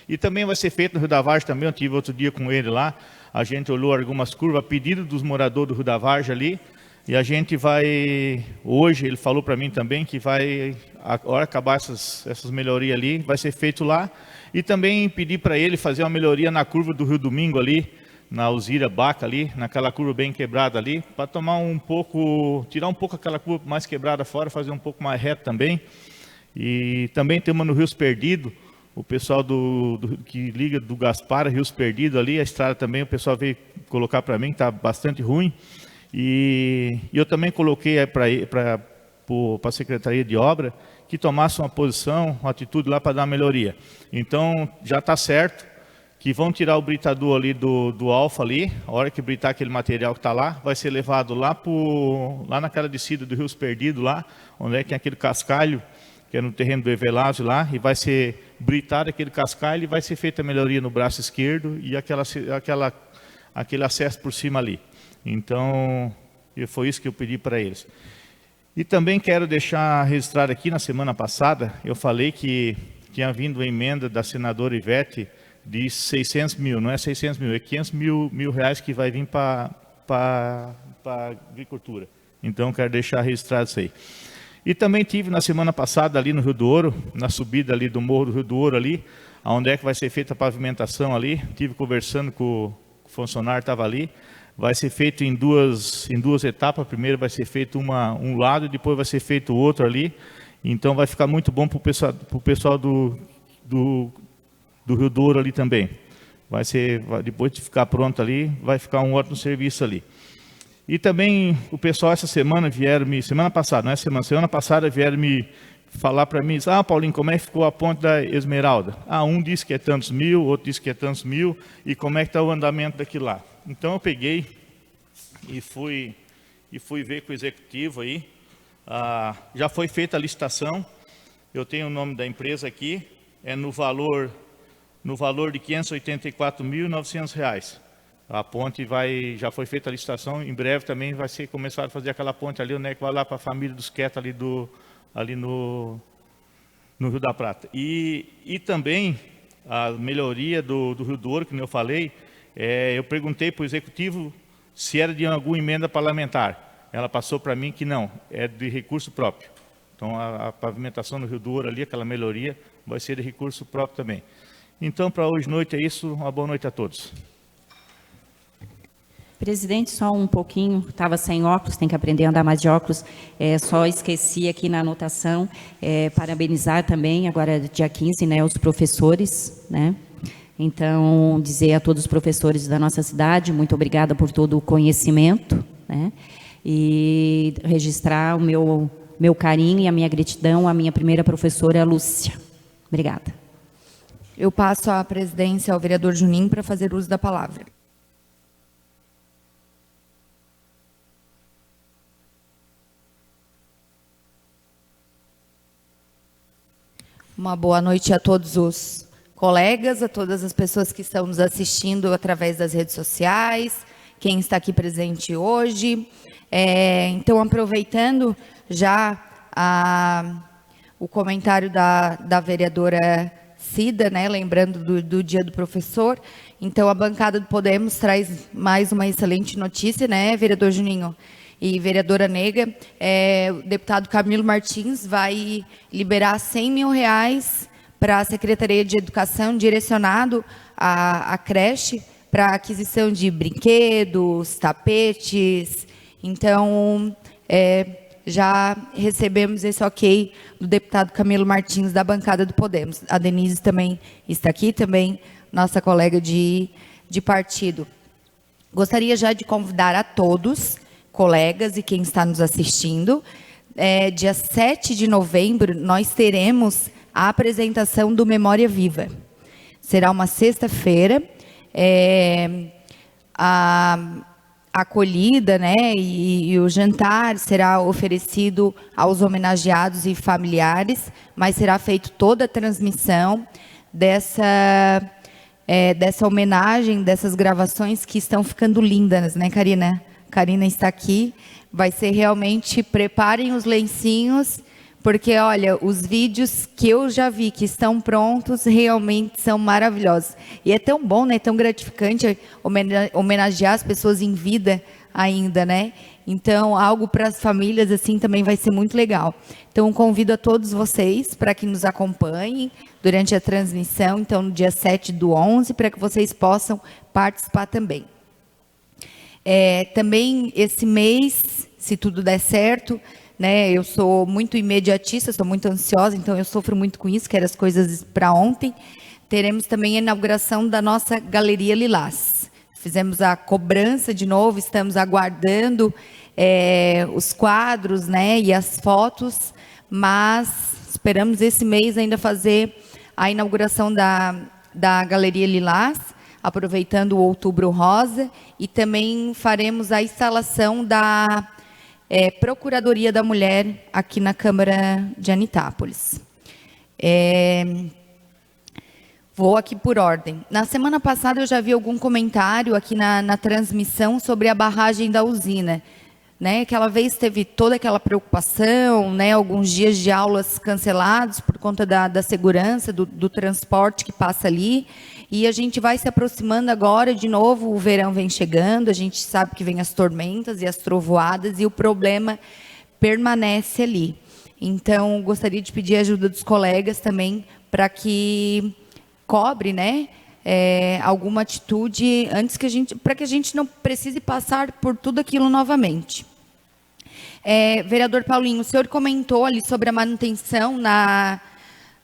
e também vai ser feito no Rio da Vargem também, eu tive outro dia com ele lá, a gente olhou algumas curvas, a pedido dos moradores do Rio da Vargem ali, e a gente vai, hoje ele falou para mim também que vai, a hora acabar essas melhorias ali, vai ser feito lá. E também pedir para ele fazer uma melhoria na curva do Rio Domingo ali, na Alzira Baca ali, naquela curva bem quebrada ali, para tirar um pouco aquela curva mais quebrada fora, fazer um pouco mais reto também. E também tem uma no Rios Perdido, o pessoal que liga do Gaspar, Rios Perdido ali, a estrada também, o pessoal veio colocar para mim, está bastante ruim. E eu também coloquei para a Secretaria de Obra, que tomasse uma posição, uma atitude lá para dar uma melhoria. Então, já está certo que vão tirar o britador ali do Alfa ali, a hora que britar aquele material que está lá, vai ser levado lá naquela descida do Rios Perdido lá, onde é que tem aquele cascalho, que é no terreno do Evelásio lá, e vai ser britado aquele cascalho e vai ser feita a melhoria no braço esquerdo e aquele acesso por cima ali. Então, foi isso que eu pedi para eles. E também quero deixar registrado aqui, na semana passada, eu falei que tinha vindo a emenda da senadora Ivete de 600 mil, não é 600 mil, é 500 mil reais que vai vir para a agricultura. Então, quero deixar registrado isso aí. E também tive na semana passada ali no Rio do Ouro, na subida ali do Morro do Rio do Ouro ali, onde é que vai ser feita a pavimentação ali, tive conversando com o funcionário, estava ali, vai ser feito em duas etapas, primeiro vai ser feito um lado e depois vai ser feito o outro ali, então vai ficar muito bom para o pessoal do Rio do Ouro ali também. Depois de ficar pronto ali, vai ficar um ótimo serviço ali. E também o pessoal essa semana semana passada vieram me falar para mim, Paulinho, como é que ficou a ponte da Esmeralda? Um disse que é tantos mil, outro disse que é tantos mil, e como é que está o andamento daquilo lá? Então eu peguei e fui ver com o executivo aí, já foi feita a licitação, eu tenho o nome da empresa aqui, é no valor de R$ 584.900. A ponte já foi feita a licitação, em breve também vai ser começado a fazer aquela ponte ali, onde é que vai lá para a família dos Queta ali no Rio da Prata. E também a melhoria do Rio do Ouro, que eu falei, eu perguntei para o executivo se era de alguma emenda parlamentar. Ela passou para mim que não, é de recurso próprio. Então a pavimentação no Rio do Ouro ali, aquela melhoria, vai ser de recurso próprio também. Então, para hoje noite é isso, uma boa noite a todos. Presidente, só um pouquinho, estava sem óculos, tem que aprender a andar mais de óculos, só esqueci aqui na anotação, parabenizar também, agora dia 15, né, os professores, né? Então, dizer a todos os professores da nossa cidade, muito obrigada por todo o conhecimento, né? E registrar o meu carinho e a minha gratidão à minha primeira professora, Lúcia. Obrigada. Eu passo a presidência ao vereador Juninho para fazer uso da palavra. Uma boa noite a todos os colegas, a todas as pessoas que estão nos assistindo através das redes sociais, quem está aqui presente hoje. Então, aproveitando já o comentário da vereadora Cida, né, lembrando do Dia do Professor, então a bancada do Podemos traz mais uma excelente notícia, né, vereador Juninho? E vereadora Nega, o deputado Camilo Martins vai liberar R$100 mil para a Secretaria de Educação, direcionado à creche, para aquisição de brinquedos, tapetes. Então, já recebemos esse ok do deputado Camilo Martins, da bancada do Podemos. A Denise também está aqui, também nossa colega de partido. Gostaria já de convidar a todos, colegas e quem está nos assistindo, dia 7 de novembro, nós teremos a apresentação do Memória Viva. Será uma sexta-feira, a acolhida, né, e o jantar será oferecido aos homenageados e familiares, mas será feita toda a transmissão dessa homenagem, dessas gravações que estão ficando lindas, né, Karina? Karina está aqui, vai ser realmente, preparem os lencinhos, porque, olha, os vídeos que eu já vi que estão prontos realmente são maravilhosos. E é tão bom, né, tão gratificante homenagear as pessoas em vida ainda, né? Então, algo para as famílias, assim, também vai ser muito legal. Então, convido a todos vocês para que nos acompanhem durante a transmissão, então, no dia 7/11, para que vocês possam participar também. Também esse mês, se tudo der certo, né, eu sou muito imediatista, sou muito ansiosa, então eu sofro muito com isso, quero as coisas para ontem. Teremos também a inauguração da nossa Galeria Lilás. Fizemos a cobrança de novo, estamos aguardando os quadros, né, e as fotos, mas esperamos esse mês ainda fazer a inauguração da Galeria Lilás, aproveitando o Outubro Rosa, e também faremos a instalação da Procuradoria da Mulher aqui na Câmara de Anitápolis. Vou aqui por ordem. Na semana passada eu já vi algum comentário aqui na transmissão sobre a barragem da usina. né? Aquela vez teve toda aquela preocupação, né? Alguns dias de aulas cancelados por conta da segurança, do transporte que passa ali. E a gente vai se aproximando agora, de novo, o verão vem chegando, a gente sabe que vem as tormentas e as trovoadas, e o problema permanece ali. Então, gostaria de pedir a ajuda dos colegas também para que cobre, né, alguma atitude antes para que a gente não precise passar por tudo aquilo novamente. Vereador Paulinho, o senhor comentou ali sobre a manutenção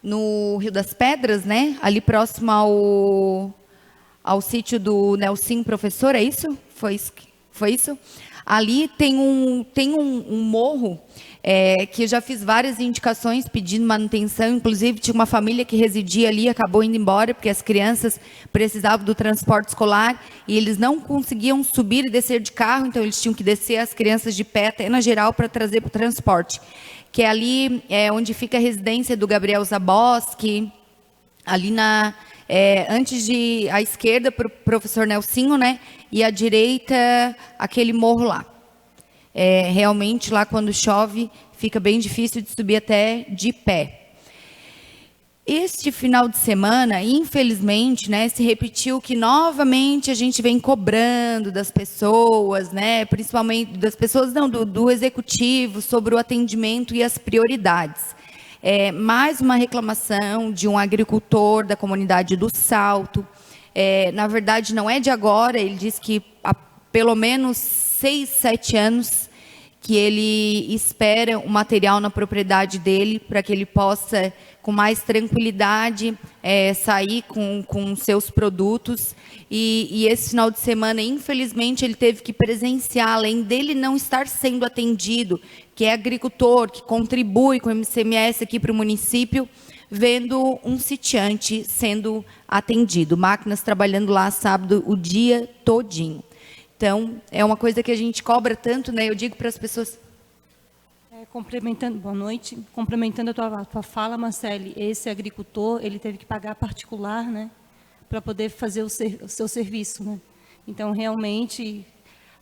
no Rio das Pedras, né? Ali próximo ao sítio do Nelsinho Professor, é isso? Foi isso? Ali tem um morro que eu já fiz várias indicações pedindo manutenção, inclusive tinha uma família que residia ali, acabou indo embora, porque as crianças precisavam do transporte escolar e eles não conseguiam subir e descer de carro, então eles tinham que descer as crianças de pé até na geral para trazer para o transporte. Que é ali onde fica a residência do Gabriel Zaboski, ali antes à esquerda para o professor Nelsinho, né? E à direita, aquele morro lá. Realmente, lá quando chove, fica bem difícil de subir até de pé. Este final de semana, infelizmente, né, se repetiu que novamente a gente vem cobrando das pessoas, né, principalmente das pessoas, não, do executivo, sobre o atendimento e as prioridades. Mais uma reclamação de um agricultor da comunidade do Salto. Na verdade, não é de agora, ele diz que há pelo menos 6, 7 anos que ele espera o material na propriedade dele para que ele possa, com mais tranquilidade, sair com seus produtos. E esse final de semana, infelizmente, ele teve que presenciar, além dele não estar sendo atendido, que é agricultor, que contribui com o ICMS aqui para o município, vendo um sitiante sendo atendido, máquinas trabalhando lá sábado o dia todinho. Então, é uma coisa que a gente cobra tanto, né? Eu digo para as pessoas... Boa noite. Complementando a tua fala, Marcele, esse agricultor, ele teve que pagar particular, né? Para poder fazer o seu serviço, né? Então, realmente,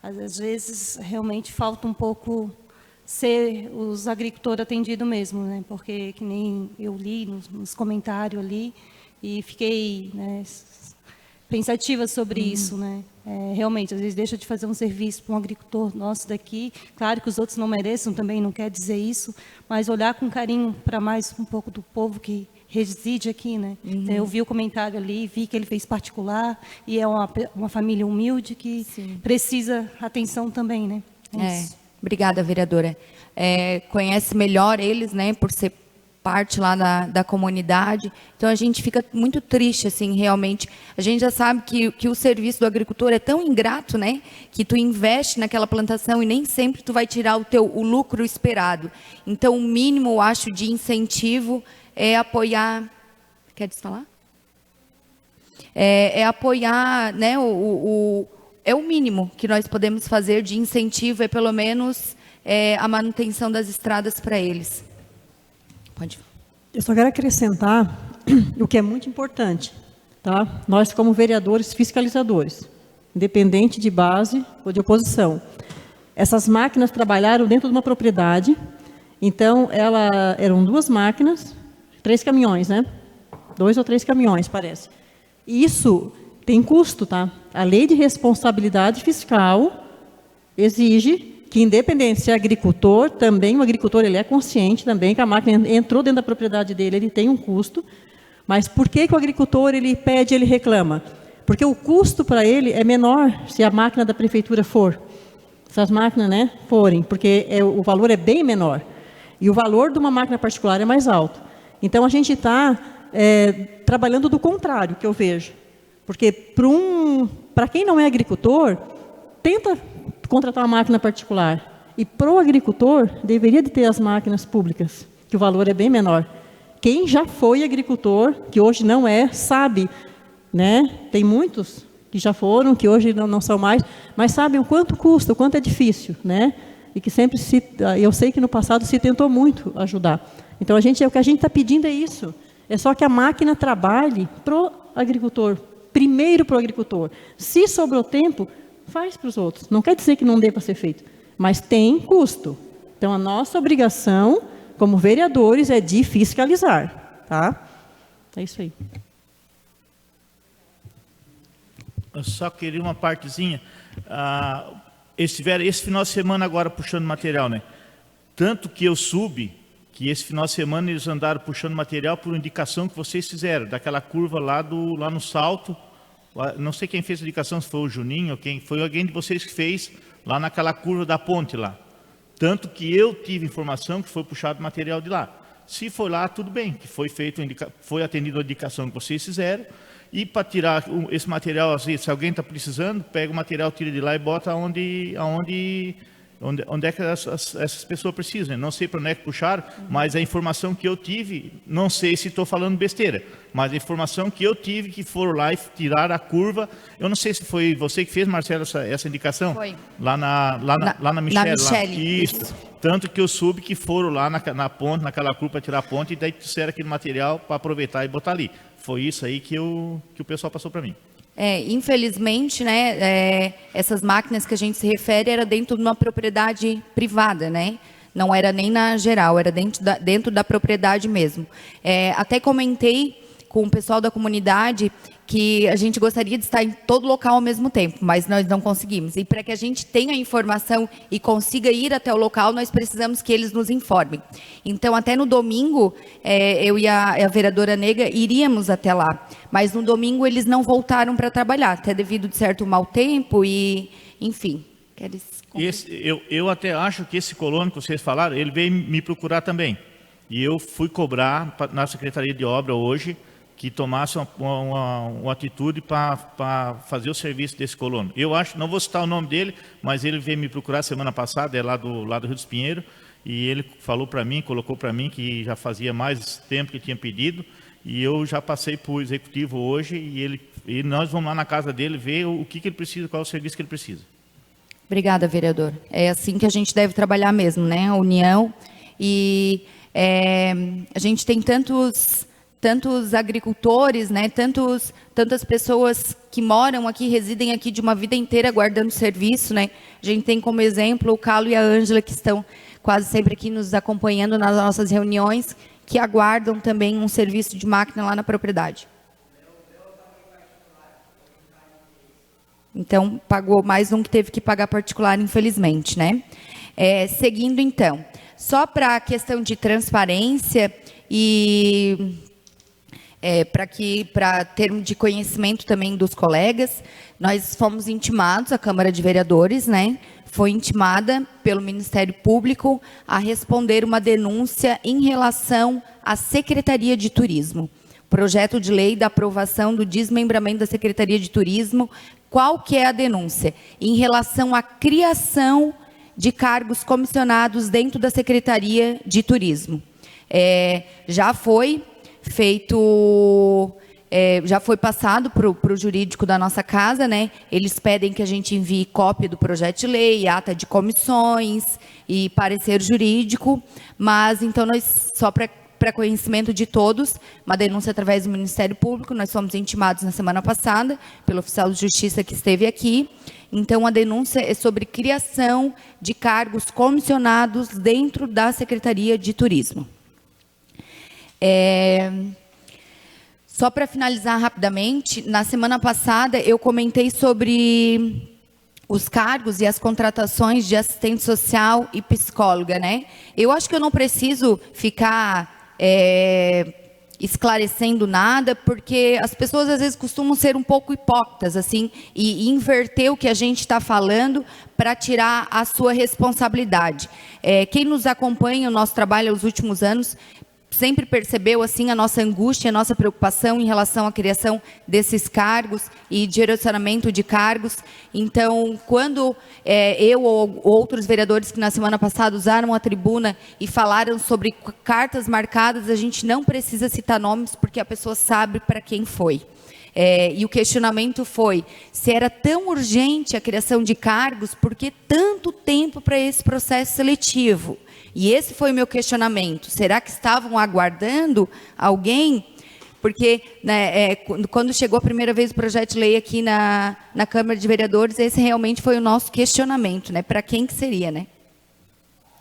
às vezes, realmente falta um pouco ser os agricultores atendidos mesmo, né? Porque, que nem eu li nos comentários ali, e fiquei, né, pensativa sobre isso, né? Realmente, às vezes deixa de fazer um serviço para um agricultor nosso daqui. Claro que os outros não mereçam também, não quer dizer isso, mas olhar com carinho para mais um pouco do povo que reside aqui, né? Então, eu vi o comentário ali, vi que ele fez particular, e é uma família humilde que precisa atenção também, né? Obrigada, vereadora. Conhece melhor eles, né, por ser parte lá da comunidade. Então, a gente fica muito triste, assim, realmente. A gente já sabe que o serviço do agricultor é tão ingrato, né, que tu investe naquela plantação e nem sempre tu vai tirar o lucro esperado. Então, o mínimo, eu acho, de incentivo é apoiar... Quer falar? Apoiar, né, é o mínimo que nós podemos fazer de incentivo, é pelo menos a manutenção das estradas para eles. Pode. Eu só quero acrescentar o que é muito importante, tá? Nós, como vereadores fiscalizadores, independente de base ou de oposição, essas máquinas trabalharam dentro de uma propriedade, então eram 2 máquinas, 3 caminhões, né? 2 ou 3 caminhões, parece. E isso tem custo, tá? A lei de responsabilidade fiscal exige que, independente se é agricultor, também o agricultor ele é consciente também que a máquina entrou dentro da propriedade dele, ele tem um custo. Mas por que o agricultor ele pede, ele reclama? Porque o custo para ele é menor se a máquina da prefeitura for. Se as máquinas, né, forem, porque o valor é bem menor. E o valor de uma máquina particular é mais alto. Então, a gente está trabalhando do contrário, que eu vejo. Porque para quem não é agricultor, tenta contratar uma máquina particular. E para o agricultor, deveria de ter as máquinas públicas, que o valor é bem menor. Quem já foi agricultor, que hoje não é, sabe, né? Tem muitos que já foram, que hoje não são mais, mas sabem o quanto custa, o quanto é difícil, né? E que sempre eu sei que no passado se tentou muito ajudar. Então, o que a gente está pedindo é isso. É só que a máquina trabalhe para o agricultor, primeiro para o agricultor. Se sobrou tempo, faz para os outros. Não quer dizer que não dê para ser feito. mas tem custo. Então, a nossa obrigação, como vereadores, é de fiscalizar, tá? É isso aí. Eu só queria uma partezinha. Esse final de semana agora puxando material, né? Tanto que eu soube que esse final de semana eles andaram puxando material por indicação que vocês fizeram, daquela curva lá no Salto. Não sei quem fez a indicação, se foi o Juninho ou quem, foi alguém de vocês que fez lá naquela curva da ponte lá. Tanto que eu tive informação que foi puxado material de lá. Se foi lá, tudo bem, que foi feito, foi atendido a indicação que vocês fizeram. E para tirar esse material, assim, se alguém está precisando, pega o material, tira de lá e bota onde é que essas pessoas precisam. Não sei para onde é que puxaram, mas a informação que eu tive, não sei se estou falando besteira, mas a informação que eu tive que foram lá e tiraram a curva. Eu não sei se foi você que fez, Marcelo, essa indicação? Foi. Lá na Michele. Na Michele. Isso. Tanto que eu soube que foram lá na ponte, naquela curva para tirar a ponte, e daí trouxeram aquele material para aproveitar e botar ali. Foi isso aí que o pessoal passou para mim. Infelizmente, né, essas máquinas que a gente se refere era dentro de uma propriedade privada, né? Não era nem na geral, era dentro da propriedade mesmo. Até comentei com o pessoal da comunidade que a gente gostaria de estar em todo local ao mesmo tempo, mas nós não conseguimos. E para que a gente tenha informação e consiga ir até o local, nós precisamos que eles nos informem. Então, até no domingo, eu e a vereadora Nega iríamos até lá, mas no domingo eles não voltaram para trabalhar, até devido de certo mau tempo e, enfim. Eu até acho que esse colono que vocês falaram, ele veio me procurar também. E eu fui cobrar na Secretaria de Obra hoje que tomasse uma atitude para fazer o serviço desse colono. Eu acho, não vou citar o nome dele, mas ele veio me procurar semana passada, lá do Rio dos Pinheiros, e ele falou para mim, colocou para mim que já fazia mais tempo que tinha pedido, e eu já passei para o executivo hoje, e nós vamos lá na casa dele ver o que ele precisa, qual é o serviço que ele precisa. Obrigada, vereador. É assim que a gente deve trabalhar mesmo, né? A união. E a gente tem tantos agricultores, né? Tantas pessoas que moram aqui, residem aqui de uma vida inteira aguardando serviço, né? A gente tem como exemplo o Carlos e a Ângela, que estão quase sempre aqui nos acompanhando nas nossas reuniões, que aguardam também um serviço de máquina lá na propriedade. Então, pagou mais um que teve que pagar particular, infelizmente, né? Seguindo, então, só para a questão de transparência e para termo de conhecimento também dos colegas, nós fomos intimados, a Câmara de Vereadores, né? Foi intimada pelo Ministério Público a responder uma denúncia em relação à Secretaria de Turismo. Projeto de lei da aprovação do desmembramento da Secretaria de Turismo. Qual que é a denúncia? Em relação à criação de cargos comissionados dentro da Secretaria de Turismo. Já foi feito, já foi passado para o jurídico da nossa casa, né? Eles pedem que a gente envie cópia do projeto de lei, ata de comissões e parecer jurídico, mas então nós, só para conhecimento de todos, uma denúncia através do Ministério Público, nós fomos intimados na semana passada pelo oficial de justiça que esteve aqui. Então, a denúncia é sobre criação de cargos comissionados dentro da Secretaria de Turismo. Só para finalizar rapidamente, na semana passada eu comentei sobre os cargos e as contratações de assistente social e psicóloga, né? Eu acho que eu não preciso ficar esclarecendo nada, porque as pessoas às vezes costumam ser um pouco hipócritas, assim, e inverter o que a gente está falando para tirar a sua responsabilidade. Quem nos acompanha, o nosso trabalho nos últimos anos, sempre percebeu assim a nossa angústia, a nossa preocupação em relação à criação desses cargos e direcionamento de cargos. Então, quando eu ou outros vereadores que na semana passada usaram a tribuna e falaram sobre cartas marcadas, a gente não precisa citar nomes porque a pessoa sabe para quem foi. E o questionamento foi se era tão urgente a criação de cargos, por que tanto tempo para esse processo seletivo? E esse foi o meu questionamento. Será que estavam aguardando alguém Porque né, quando chegou a primeira vez o projeto de lei aqui na Câmara de Vereadores, esse realmente foi o nosso questionamento, né? Para quem que seria, né?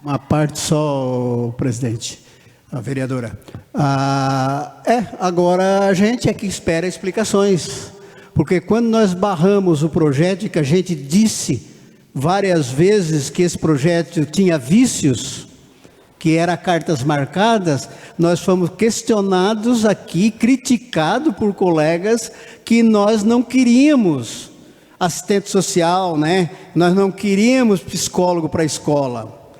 Uma parte só, presidente, a vereadora. Agora a gente é que espera explicações, porque quando nós barramos o projeto, que a gente disse várias vezes que esse projeto tinha vícios, que era cartas marcadas, nós fomos questionados aqui, criticados por colegas, que nós não queríamos assistente social, né? Nós não queríamos psicólogo para a escola.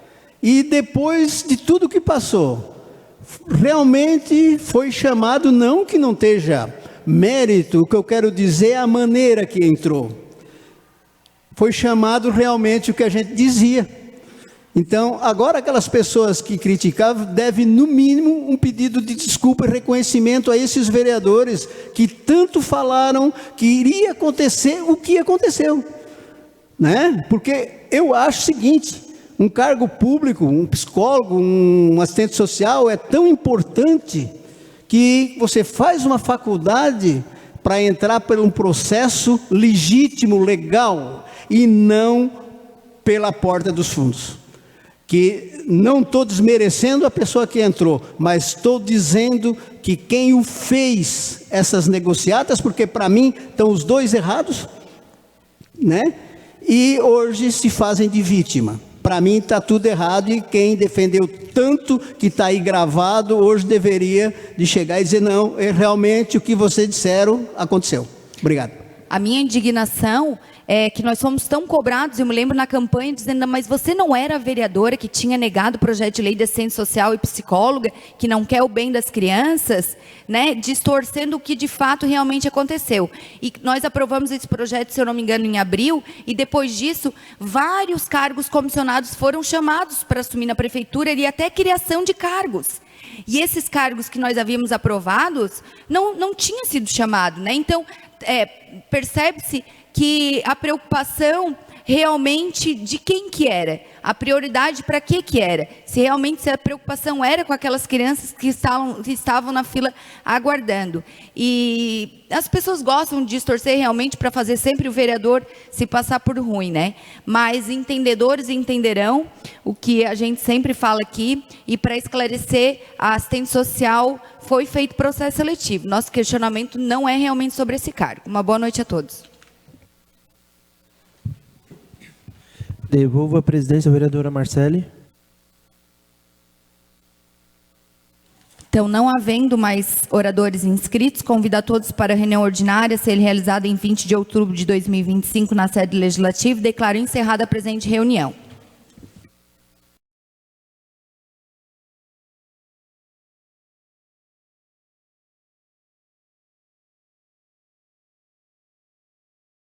E depois de tudo que passou, realmente foi chamado, não que não esteja mérito, o que eu quero dizer é a maneira que entrou. Foi chamado realmente o que a gente dizia. Então, agora aquelas pessoas que criticavam devem, no mínimo, um pedido de desculpa e reconhecimento a esses vereadores que tanto falaram que iria acontecer o que aconteceu. Né? Porque eu acho o seguinte, um cargo público, um psicólogo, um assistente social é tão importante que você faz uma faculdade para entrar por um processo legítimo, legal, e não pela porta dos fundos. Que não estou desmerecendo a pessoa que entrou, mas estou dizendo que quem o fez essas negociatas, porque para mim estão os dois errados, né? E hoje se fazem de vítima. Para mim está tudo errado e quem defendeu tanto que está aí gravado, hoje deveria de chegar e dizer, não, realmente o que vocês disseram aconteceu. Obrigado. A minha indignação é que nós fomos tão cobrados, eu me lembro na campanha dizendo, mas você não era a vereadora que tinha negado o projeto de lei de assistente social e psicóloga, que não quer o bem das crianças, né, distorcendo o que de fato realmente aconteceu. E nós aprovamos esse projeto, se eu não me engano, em abril, e depois disso, vários cargos comissionados foram chamados para assumir na prefeitura e até criação de cargos. E esses cargos que nós havíamos aprovados, não tinha sido chamado, né? Então, percebe-se que a preocupação realmente de quem que era, a prioridade para que era, se realmente a preocupação era com aquelas crianças que estavam na fila aguardando. E as pessoas gostam de distorcer realmente para fazer sempre o vereador se passar por ruim, né? Mas entendedores entenderão o que a gente sempre fala aqui, e para esclarecer, a assistente social foi feito processo seletivo. Nosso questionamento não é realmente sobre esse cargo. Uma boa noite a todos. Devolvo a presidência à vereadora Marcele. Então, não havendo mais oradores inscritos, convido a todos para a reunião ordinária a ser realizada em 20 de outubro de 2025 na sede legislativa e declaro encerrada a presente reunião.